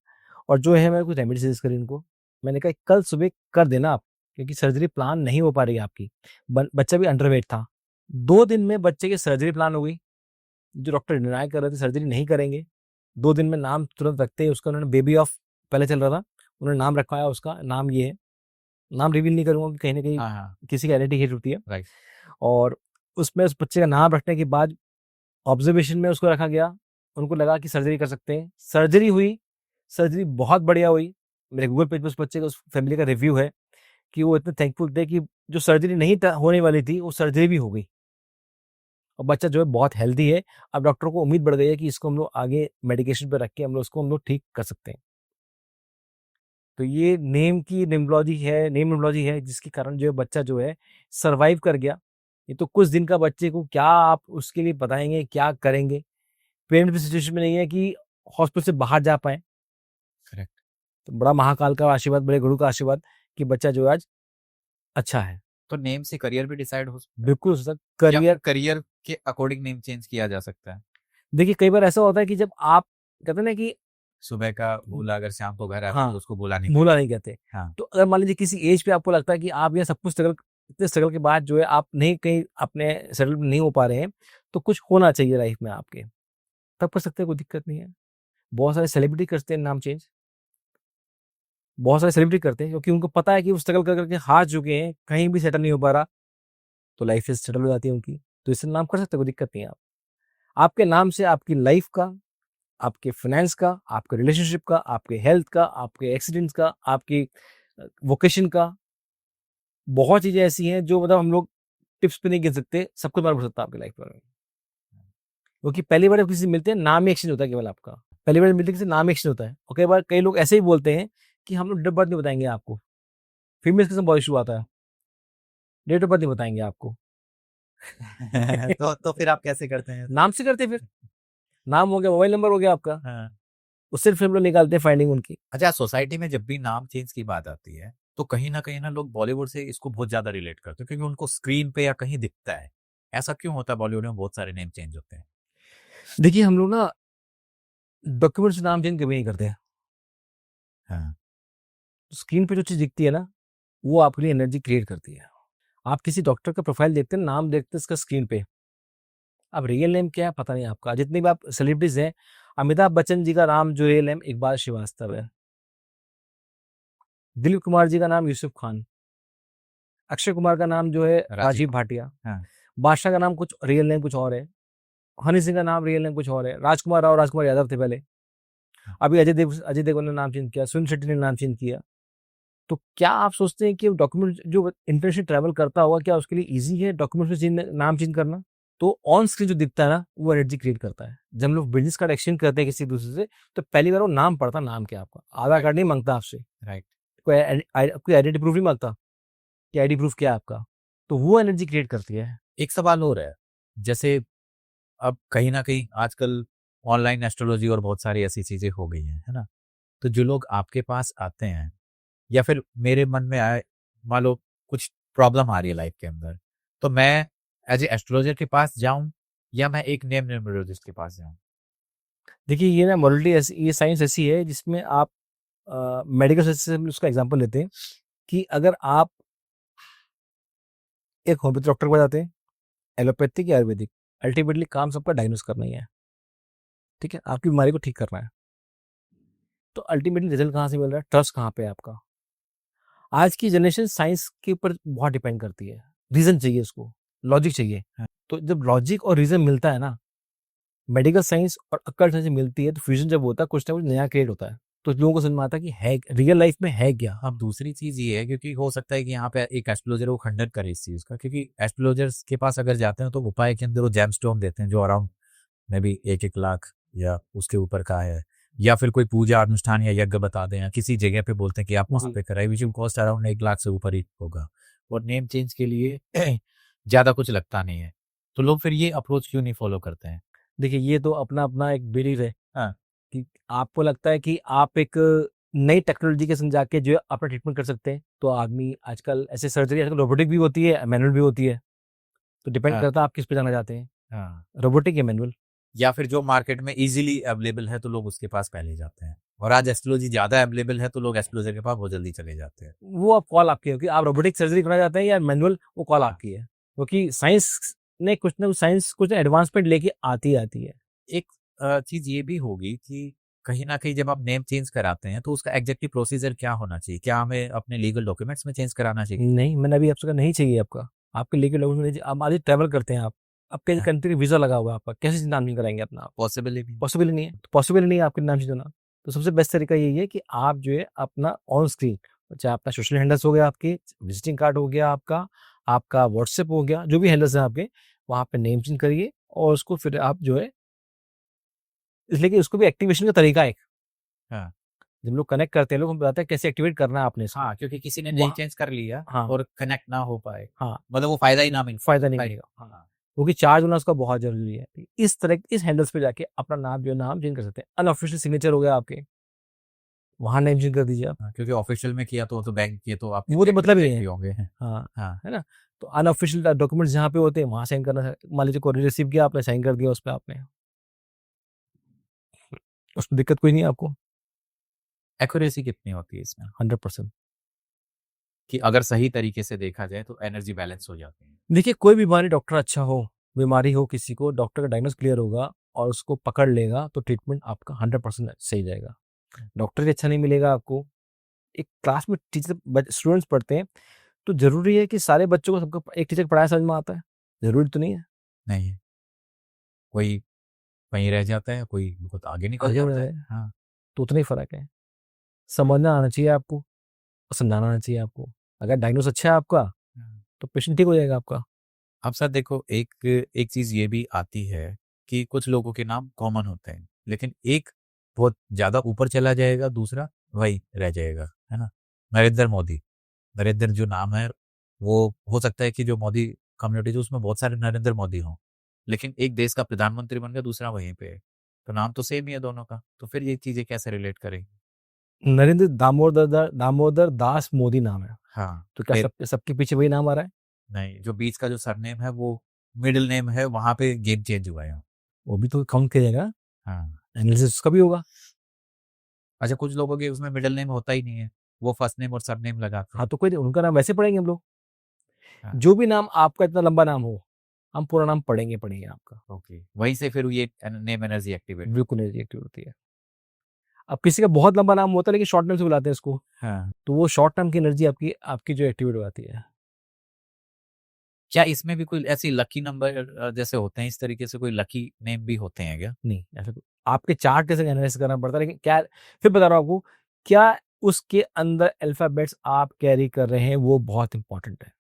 और जो है मैंने कुछ रेमेडी सजेस्ट करी उनको। मैंने कहा कल सुबह कर देना आप, क्योंकि सर्जरी प्लान नहीं हो पा रही है आपकी। बच्चा भी अंडरवेट था। 2 दिन में बच्चे की सर्जरी प्लान हो गई। जो डॉक्टर डिनाई कर रहे थे सर्जरी नहीं करेंगे, 2 दिन में नाम तुरंत रखते ही उसका उन्होंने बेबी ऑफ पहले चल रहा था, उन्होंने नाम रखवाया उसका, नाम ये है। नाम रिवील नहीं करूँगा कि कहीं न कहीं
हाँ, हाँ,
किसी की आइडेंटिटी हिट होती है।
राइट।
और उसमें उस बच्चे का नाम रखने के बाद ऑब्जर्वेशन में उसको रखा गया। उनको लगा कि सर्जरी कर सकते हैं। सर्जरी हुई, सर्जरी बहुत बढ़िया हुई। मेरे गूगल पेज पे उस बच्चे का, उस फैमिली का रिव्यू है कि वो इतने थैंकफुल थे कि जो सर्जरी नहीं होने वाली थी वो सर्जरी भी हो गई और बच्चा जो है बहुत हेल्दी है। अब डॉक्टर को उम्मीद बढ़ गई है कि इसको हम लोग आगे मेडिकेशन पे रख के हम लोग ठीक कर सकते हैं। तो ये नेम न्यूमरोलॉजी है जिसके कारण जो है बच्चा जो है सर्वाइव कर गया। ये तो कुछ दिन का बच्चे को क्या आप उसके लिए बताएंगे, क्या करेंगे? पेरेंट्स भी सिचुएशन में नहीं है कि हॉस्पिटल से बाहर जा पाए।
करेक्ट।
तो बड़ा महाकाल का आशीर्वाद, बड़े गुरु का आशीर्वाद कि बच्चा जो है आज अच्छा है।
तो नेम से करियर भी डिसाइड हो सकता
बिल्कुल सर,
है या
करियर।
करियर के अकॉर्डिंग नेम चेंज किया जा सकता है?
देखिए कई बार ऐसा होता है कि जब आप कहते हैं ना कि
सुबह का भूला अगर शाम को घर आता है
हाँ,
तो उसको भूला नहीं
भूला
कहते।
नहीं कहते।
हाँ।
तो अगर मान लीजिए किसी एज पे आपको लगता है कि आप ये सब कुछ स्ट्रगल, इतने स्ट्रगल के बाद जो है आप नहीं कहीं अपने सेटल नहीं हो पा रहे हैं, तो कुछ होना चाहिए लाइफ में आपके, तब कर सकते हैं, कोई दिक्कत नहीं है। बहुत सारे सेलिब्रिटी करते हैं नाम चेंज, बहुत सारे सेलिब्रिटी करते हैं क्योंकि उनको पता है कि वो स्ट्रगल कर करके हार चुके हैं, कहीं भी सेटल नहीं हो पा रहा, तो लाइफ से सेटल हो जाती है उनकी। तो इससे नाम कर सकते हैं, कोई दिक्कत नहीं है। आप आपके नाम से आपकी लाइफ का, आपके फाइनेंस का, आपके रिलेशनशिप का, आपके हेल्थ का, आपके एक्सीडेंट्स का, आपकी वोकेशन का, बहुत चीजें ऐसी हैं जो मतलब हम लोग टिप्स पे नहीं गिन सकते, सब कुछ मालूम पड़ सकता है आपकी लाइफ में। क्योंकि पहली बार जब किसी से मिलते हैं नाम ही एक्सचेंज होता है केवल आपका, पहली बार मिलते किसी नाम एक्सचेंज होता है। और कई बार कई लोग ऐसे ही बोलते हैं कि हम लोग डेट ऑफ बर्थ नहीं बताएंगे आपको। फीमेल्स के साथ बहुत इशू आता है, डेट ऑफ बर्थ नहीं बताएंगे आपको।
तो फिर आप कैसे करते हैं?
नाम से करते हैं फिर, नाम हो गया, मोबाइल नंबर हो गया आपका,
हाँ।
उससे फिर हम लोग निकालते हैं फाइंडिंग उनकी।
अच्छा, सोसाइटी में जब भी नाम चेंज की बात आती है तो कहीं ना लोग बॉलीवुड से इसको बहुत ज्यादा रिलेट करते हैं क्योंकि उनको स्क्रीन पे या कहीं दिखता है। ऐसा क्यों होता है? बॉलीवुड में बहुत सारे नेम चेंज होते हैं।
देखिए हम लोग ना डॉक्यूमेंट्स नाम चेंज कभी नहीं करते हैं।
हाँ।
स्क्रीन पे जो चीज दिखती है ना, वो आपके लिए एनर्जी क्रिएट करती है। आप किसी डॉक्टर का प्रोफाइल देखते हैं, नाम देखते हैं इसका स्क्रीन पे, अब रियल नेम क्या है पता नहीं आपका। जितने भी आप सेलिब्रिटीज हैं, अमिताभ बच्चन जी का नाम जो रियल नेम इकबाल श्रीवास्तव है, दिलीप कुमार जी का नाम यूसुफ खान, अक्षय कुमार का नाम जो है
राजीव।
राजीव भाटिया,
हाँ।
बादशाह का नाम कुछ रियल नेम कुछ और है, हनी सिंह का नाम रियल नेम कुछ और है, राजकुमार राव राजकुमार यादव थे पहले, अभी अजय देवगन ने नाम चेंज किया, सुनील शेट्टी ने नाम चेंज किया। तो क्या आप सोचते हैं कि डॉक्यूमेंट जो इंटरनेशनल ट्रैवल करता होगा, क्या उसके लिए ईजी है डॉक्यूमेंट में नाम चेंज करना? तो ऑन स्क्रीन जो दिखता है ना, वो एनर्जी क्रिएट करता है। जब हम लोग बिजनेस कार्ड एक्सचेंज करते हैं किसी दूसरे से, तो पहली बार वो नाम पढ़ता, नाम क्या आपका, आधार कार्ड नहीं मांगता आपसे,
राइट।
कोई आइडेंटिटी प्रूफ नहीं मांगता कि आईडी प्रूफ क्या है आपका। तो वो एनर्जी क्रिएट करती है।
एक सवाल और है, जैसे अब कहीं ना कहीं आजकल ऑनलाइन एस्ट्रोलॉजी और बहुत सारी ऐसी चीजें हो गई हैं, है ना? तो जो लोग आपके पास आते हैं या फिर मेरे मन में आए, मान लो कुछ प्रॉब्लम आ रही है लाइफ के अंदर, तो मैं एज ए एस्ट्रोलॉजर के पास जाऊं या मैं एक नेम न्यूमरोलॉजिस्ट के पास जाऊं?
देखिए ये ना मोरलिटी ऐसी, ये साइंस ऐसी है जिसमें आप मेडिकल साइंस से हम उसका एग्जांपल लेते हैं कि अगर आप एक होम्योपैथी डॉक्टर को जाते हैं, एलोपैथिक या आयुर्वेदिक, अल्टीमेटली काम सबका डायग्नोस करना ही है, ठीक है, आपकी बीमारी को ठीक करना है। तो अल्टीमेटली रिजल्ट कहाँ से मिल रहा है, ट्रस्ट कहाँ पे है आपका? आज की जनरेशन साइंस के ऊपर बहुत डिपेंड करती है, रीजन चाहिए उसको, लॉजिक चाहिए।
हाँ।
तो जब लॉजिक और रीजन मिलता है ना, मेडिकल साइंस और अकल्ट साइंस मिलती है, तो फ्यूजन जब होता है कुछ ना कुछ नया क्रिएट होता है। तो लोगों को समझ में आता है कि है रियल लाइफ में है क्या।
अब दूसरी चीज ये है, क्योंकि हो सकता है कि यहाँ पे एक एस्ट्रोलॉजर वो खंडन करे इस चीज का, क्योंकि एस्ट्रोलॉजर्स के पास अगर जाते हैं तो उपाय के अंदर वो जेमस्टोन देते हैं जो अराउंड मे बी 1-1 लाख या उसके ऊपर का है, या फिर कोई पूजा अनुष्ठान या यज्ञ बता दें या किसी जगह पे बोलते हैं कि आप वहाँ पे कराइए, विच कॉस्ट अराउंड 1 लाख से ऊपर ही होगा, और नेम चेंज के लिए ज्यादा कुछ लगता नहीं है। तो लोग फिर ये अप्रोच क्यों नहीं फॉलो करते हैं?
देखिए ये तो अपना अपना एक बिलीव है।
हाँ।
कि आपको लगता है कि आप एक नई टेक्नोलॉजी के संग जाके जो है अपना ट्रीटमेंट कर सकते हैं, तो आदमी आजकल ऐसे सर्जरी आजकल रोबोटिक भी होती है, मैनुअल भी होती है। तो डिपेंड
हाँ।
करता है आप किस पे जाना चाहते हैं,
हाँ।
रोबोटिक या मैनुअल।
या फिर जो मार्केट में इजीली अवेलेबल है तो लोग उसके पास पहले जाते हैं, और आज एस्ट्रोलॉजी ज्यादा अवेलेबल है तो लोग एस्ट्रोलॉजर के पास बहुत जल्दी चले जाते हैं।
वो आप कॉल आपकी है कि आप रोबोटिक सर्जरी करना चाहते हैं या मैनुअल, वो कॉल आपकी है, क्योंकि साइंस ने कुछ ना कुछ साइंस कुछ एडवांसमेंट लेके आती है।
एक चीज ये भी होगी कि कहीं ना कहीं जब आप नेम चेंज कराते हैं तो उसका एग्जैक्टली प्रोसीजर क्या होना चाहिए? क्या हमें अपने लीगल डॉक्यूमेंट्स में चेंज कराना चाहिए?
नहीं, मैंने अभी आपसे कहा नहीं चाहिए आपका, आपके लीगल डॉक्यूमेंट नहीं चाहिए। आप आज ट्रैवल करते हैं, आप आपके कंट्री वीजा लगा हुआ है आपका, कैसे नाम नहीं कराएंगे अपना आप?
पॉसिबल ही नहीं।
पॉसिबल नहीं है, तो पॉसिबल नहीं है आपके नाम से होना। तो सबसे बेस्ट तरीका यही है कि आप जो है अपना ऑन स्क्रीन, चाहे अपना सोशल हैंडल्स हो गया, आपके विजिटिंग कार्ड हो गया, आपका व्हाट्सएप हो गया, जो भी हैंडल्स हैं आपके, वहाँ पे नेम चेंज करिए और उसको फिर आप जो है, इसलिए कि उसको भी एक्टिवेशन का तरीका है।
हाँ
जब लोग कनेक्ट करते हैं, लोग हम बताते हैं कैसे एक्टिवेट करना है आपने इसको।
हाँ, क्योंकि किसी ने नहीं
वहाँ
चेंज कर लिया
हाँ,
और कनेक्ट ना हो पाए,
हाँ,
मतलब वो फायदा ही ना मिल
फ़ायदा नहीं
पाए।
मिलेगा। हाँ,
हाँ
क्योंकि चार्ज होना उसका बहुत ज़रूरी है। इस हैंडल्स पे जाके अपना नाम जो है नाम चेंज कर सकते हैं। अनऑफिशियल सिग्नेचर हो गया आपके, वहाँ नेम चेंज कर दीजिए आप।
हाँ, क्योंकि ऑफिशियल में किया तो बैंक के तो आपके
वो तो मतलब ही नहीं है।
भी होंगे।
हाँ,
हाँ
है ना? तो अनऑफिशियल डॉक्यूमेंट्स जहाँ पे होते हैं वहाँ साइन करना है। मान लीजिए कोई रिसीव किया आपने, साइन कर दिया उस पे आपने। उसमें दिक्कत कोई नहीं है आपको।
एक्यूरेसी कितनी होती है इसमें
100%।
कि अगर सही तरीके से देखा जाए तो एनर्जी बैलेंस हो जाती है?
देखिए, कोई बीमारी डॉक्टर अच्छा हो, बीमारी हो किसी को, डॉक्टर का डायग्नोस क्लियर होगा और उसको पकड़ लेगा तो ट्रीटमेंट आपका 100% सही जाएगा। डॉक्टर भी अच्छा नहीं मिलेगा आपको। एक क्लास में टीचर स्टूडेंट्स पढ़ते हैं, तो ज़रूरी है कि सारे बच्चों को सबको एक टीचर पढ़ाया समझ में आता है? ज़रूरी तो नहीं है।
नहीं है, कोई वहीं रह जाता है, कोई बहुत आगे निकल
आगे बढ़
जाता
रहे
है।
हैं,
हाँ
तो उतना ही फ़र्क है। समझना आना चाहिए आपको और समझाना आना चाहिए आपको। अगर डायग्नोस अच्छा है आपका,
हाँ।
तो पेशेंट ठीक हो जाएगा आपका।
अब सर देखो, एक एक चीज ये भी आती है कि कुछ लोगों के नाम कॉमन होते हैं, लेकिन एक बहुत ज्यादा ऊपर चला जाएगा, दूसरा वही रह जाएगा, है ना? नरेंद्र मोदी, नरेंद्र जो नाम है, वो हो सकता है कि जो मोदी कम्युनिटी जो उसमें बहुत सारे नरेंद्र मोदी हों, लेकिन एक देश का प्रधानमंत्री बन गया, दूसरा वहीं पे है, तो नाम तो सेम ही है दोनों का, तो फिर ये चीजें कैसे रिलेट करेंगी?
नरेंद्र दामोदर दास मोदी नाम है।
हाँ
तो क्या
फिर
सबके पीछे वही नाम आ रहा है?
नहीं, जो बीच का जो सरनेम है वो मिडिल नेम है, वहां पे गेम चेंज हुआ है।
वो भी तो काउंट किया जाएगा,
हाँ
एनालिसिस उसका भी होगा।
अच्छा, कुछ लोगों के उसमें मिडिल नेम होता ही नहीं है, वो फर्स्ट नेम और सरनेम लगाते
हाँ,
हैं।
तो कोई नहीं, उनका नाम वैसे पढ़ेंगे हम लोग।
हाँ
जो भी नाम आपका इतना लंबा नाम हो, हम पूरा नाम पढ़ेंगे आपका।
ओके, वहीं से फिर ये नेम एनर्जी एक्टिवेट होती
बिल्कुल रिएक्टिव होती है। अब किसी का बहुत लंबा नाम होता है लेकिन शॉर्ट नेम से बुलाते हैं इसको,
है। हाँ,
तो वो शॉर्ट टर्म की एनर्जी आपकी आपकी जो एक्टिवेट हो जाती है।
क्या इसमें भी कोई ऐसी लकी नंबर जैसे होते हैं, इस तरीके से कोई लकी नेम भी होते हैं क्या?
नहीं, ऐसा आपके चार्ट कैसे एनालाइज करना पड़ता है, लेकिन क्या, फिर बता रहा हूँ आपको, क्या उसके अंदर अल्फाबेट्स आप कैरी कर रहे हैं, वो बहुत इंपॉर्टेंट है।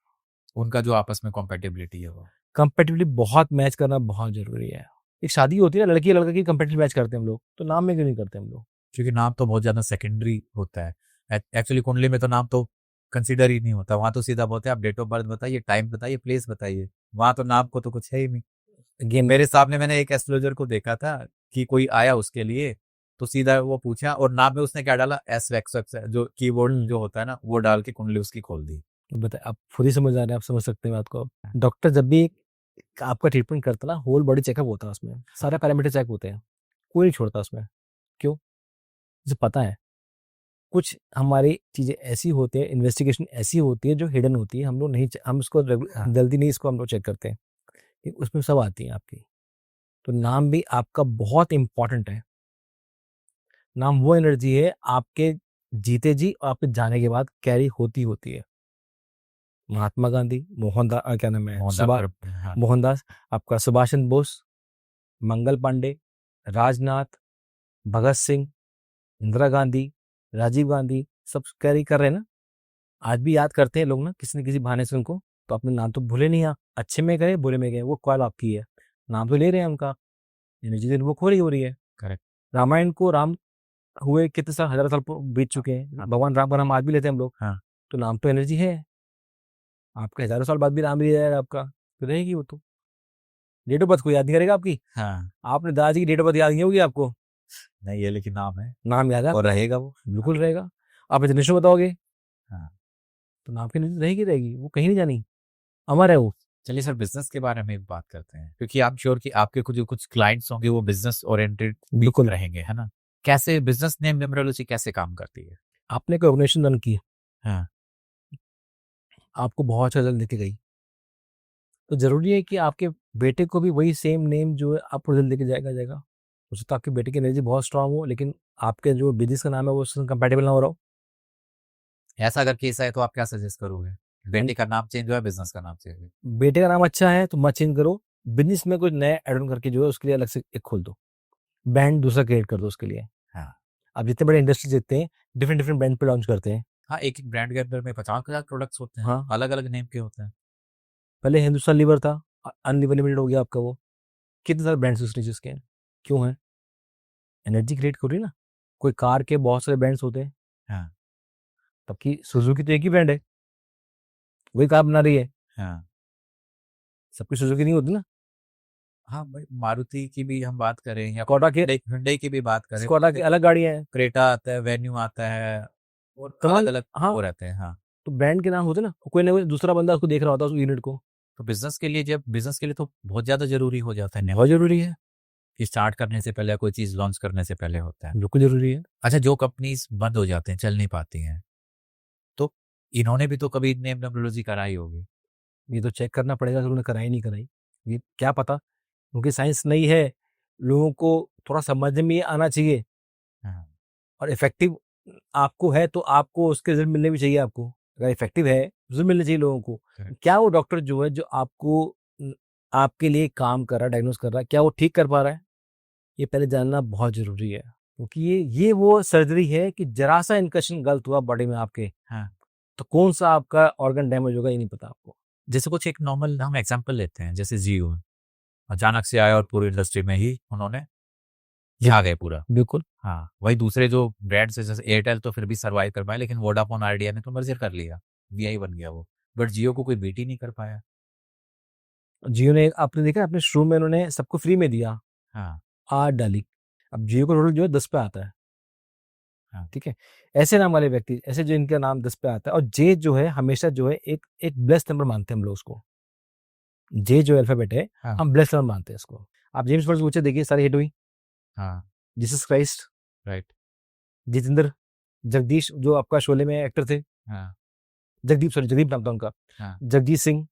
उनका जो आपस में कॉम्पेटिबिलिटी है वो,
कंपेटिबिलिटी बहुत मैच करना बहुत जरूरी है। एक शादी होती है ना, लड़की लड़का की कंपेटिबिलिटी मैच करते हैं हम लोग, तो नाम में क्यों नहीं करते हम लोग?
क्योंकि नाम तो बहुत ज्यादा सेकेंडरी होता है। एक्चुअली कुंडली में तो नाम तो कंसिडर ही नहीं होता, वहां तो सीधा बोलते हैं आप डेट ऑफ बर्थ बताइए, टाइम बताइए, प्लेस बताइए, वहां तो नाम को तो कुछ है ही नहीं।
अगेन,
मेरे सामने मैंने एक एस्ट्रोलॉजर को देखा था कि कोई आया उसके लिए, तो सीधा वो पूछा और नाम में उसने क्या डाला, एस वैक्स जो कीबोर्ड जो होता है ना, वो डाल के कुंडली उसकी खोल दी।
बताए आप खुद ही समझ आ रहे हैं, आप समझ सकते हैं बात को। डॉक्टर जब भी आपका ट्रीटमेंट करता है ना, होल बॉडी चेकअप होता है उसमें, सारे पैरामीटर चेक होते हैं, कोई नहीं छोड़ता उसमें। क्यों? मुझे पता है, कुछ हमारी चीजें ऐसी होती है, इन्वेस्टिगेशन ऐसी होती है जो हिडन होती है, हम लोग नहीं, हम उसको
हाँ
जल्दी नहीं इसको हम लोग चेक करते हैं, कि उसमें सब आती है आपकी। तो नाम भी आपका बहुत इंपॉर्टेंट है। नाम वो एनर्जी है आपके जीते जी और आपके जाने के बाद कैरी होती होती है। महात्मा गांधी, क्या नाम है,
मोहनदास हाँ
मोहनदास, आपका सुभाष चंद्र बोस, मंगल पांडे, राजनाथ, भगत सिंह, इंदिरा गांधी, राजीव गांधी, सब कैरी कर रहे हैं ना। आज भी याद करते हैं लोग ना, किसी न किसी बहाने से उनको। तो अपने नाम तो भूले नहीं आप, अच्छे में गए बुरे में गए, वो कॉल आपकी है। नाम तो ले रहे हैं उनका, एनर्जी दिन वो खो रही हो रही है।
करेक्ट।
रामायण को राम हुए कितने साल, हजार साल बीत चुके हैं, भगवान राम का नाम आज भी लेते हैं हम लोग।
हाँ
तो नाम तो एनर्जी है, आपका हजारों साल बाद भी नाम लिया जाएगा आपका, तो रहेगी वो तो। डेट ऑफ बर्थ को याद नहीं करेगा आपकी?
हाँ,
आपने दादाजी की डेट ऑफ बर्थ याद नहीं होगी आपको?
नहीं है लेकिन नाम है
नाम याद है
और रहेगा वो।
बिल्कुल रहेगा। आप जनरेशन बताओगे,
हाँ
तो नाम की एनर्जी रहेगी रहेगी, वो कहीं नहीं जानी, अमर है वो।
चलिए सर, बिजनेस के बारे में बात करते हैं, क्योंकि आई एम श्योर कि आपके कुछ जो कुछ क्लाइंट्स होंगे वो बिजनेस ओरिएंटेड भी
बिल्कुल।
रहेंगे, है ना? कैसे बिजनेस नेम न्यूमरोलॉजी कैसे काम करती है?
आपने कोई ऑर्गेनाइजेशन रन की,
हाँ
आपको बहुत अच्छा रिजल्ट देके गई, तो जरूरी है कि आपके बेटे को भी वही सेम नेम जो है आपको रिजल्ट देके जाएगा। हो सकता है आपके बेटे की एनर्जी बहुत स्ट्रांग हो, लेकिन आपके जो बिजनेस का नाम है वो उससे कंपेटेबल ना हो रहा हो।
ऐसा अगर केस है तो आप क्या सजेस्ट करोगे? बेटे का नाम चेंज हुआ है, बिजनेस का नाम चेंज हुआ
बेटे का नाम अच्छा है तो मत चेंज करो, बिजनेस में कुछ नए एड ऑन करके जो है उसके लिए अलग से एक खोल दो, ब्रांड दूसरा क्रिएट कर दो उसके लिए।
है? हाँ
आप जितने बड़े इंडस्ट्री देखते हैं डिफरेंट डिफरेंट ब्रांड पे लॉन्च करते हैं।
हाँ, एक एक ब्रांड के अंदर में 50,000 प्रोडक्ट्स होते हैं,
हाँ,
अलग अलग नेम के होते हैं।
पहले हिंदुस्तान लीवर था, अनलीवर लिमिटेड हो गया आपका वो। कितने सारे ब्रांड्स उसने जिसके हैं, क्यों है? एनर्जी क्रिएट कर रही है ना। कोई कार के बहुत सारे ब्रांड्स होते हैं,
हाँ
तबकि सुजुकी तो एक ही ब्रांड है, वही कार बना रही है,
हाँ
सबकी सुजुकी नहीं होती ना।
हाँ भाई, मारुति की भी हम बात करें या
स्कोडा के
हुंडई की भी बात करें,
स्कोडा की अलग गाड़ियां हैं,
क्रेटा आता है, वेन्यू आता है, और अलग
तमाम।
अलग
हाँ,
वो रहते हैं। हाँ,
तो ब्रांड के नाम होते हैं ना, कोई ना कोई दूसरा बंदा उसको देख रहा होता है उस यूनिट को।
तो बिजनेस के लिए तो बहुत ज्यादा जरूरी हो जाता है
बहुत जरूरी है,
कि स्टार्ट करने से पहले, कोई चीज लॉन्च करने से पहले होता है।
बिल्कुल जरूरी है।
अच्छा, जो कंपनीज बंद हो जाते हैं, चल नहीं पाती हैं, तो इन्होंने भी तो कभी नेम न्यूमरोलॉजी कराई होगी।
ये तो चेक करना पड़ेगा कि उन्होंने कराई नहीं कराई, ये क्या पता, क्योंकि साइंस नहीं है। लोगों को थोड़ा समझ में ये आना चाहिए,
हाँ,
और इफेक्टिव आपको है तो आपको उसके रिजल्ट मिलने भी चाहिए। आपको अगर इफेक्टिव है, रिजल्ट मिलने चाहिए लोगों को।
correct।
क्या वो डॉक्टर जो है, जो आपको आपके लिए काम कर रहा है, डायग्नोस कर रहा है, क्या वो ठीक कर पा रहा है, ये पहले जानना बहुत जरूरी है। क्योंकि ये वो सर्जरी है कि जरा सा इन्फेक्शन गलत हुआ बॉडी में आपके,
हाँ,
तो कौन सा आपका ऑर्गन डैमेज होगा ये नहीं पता आपको।
जैसे कुछ एक नॉर्मल हम एग्जांपल लेते हैं, जैसे जियो अचानक से आया और पूरी इंडस्ट्री में ही उन्होंने छा गए पूरा।
बिल्कुल।
हाँ, वही दूसरे जो ब्रांड्स है जैसे एयरटेल तो फिर भी सर्वाइव कर पाए, लेकिन वोडाफोन आइडिया ने तो मर्जर कर लिया, वीआई बन गया वो। बट जियो को कोई बीट ही नहीं कर पाया।
जियो ने, आपने देखा अपने शुरू में उन्होंने सबको फ्री में दिया,
हाँ
8 डाली। अब जियो का टोटल जो है 10 पे आता है।
हाँ
ठीक है, ऐसे नाम वाले व्यक्ति, ऐसे जो इनका नाम 10 पे आता है, और जे जो है हमेशा जो है एक एक ब्लेस्ड नंबर मानते हैं हम लोग उसको। जे जो अल्फाबेट है,
हाँ
हम ब्लेस्ड नंबर मानते हैं इसको। आप जेम्स बॉन्ड पूछे देखिए, सारी हिट हुई।
हाँ
Jesus Christ,
right.
Jitendra, Jagdish जो आपका शोले में एक्टर थे,
हाँ
जगदीप, सॉरी जगदीप नाम था उनका,
हाँ
जगजीत सिंह।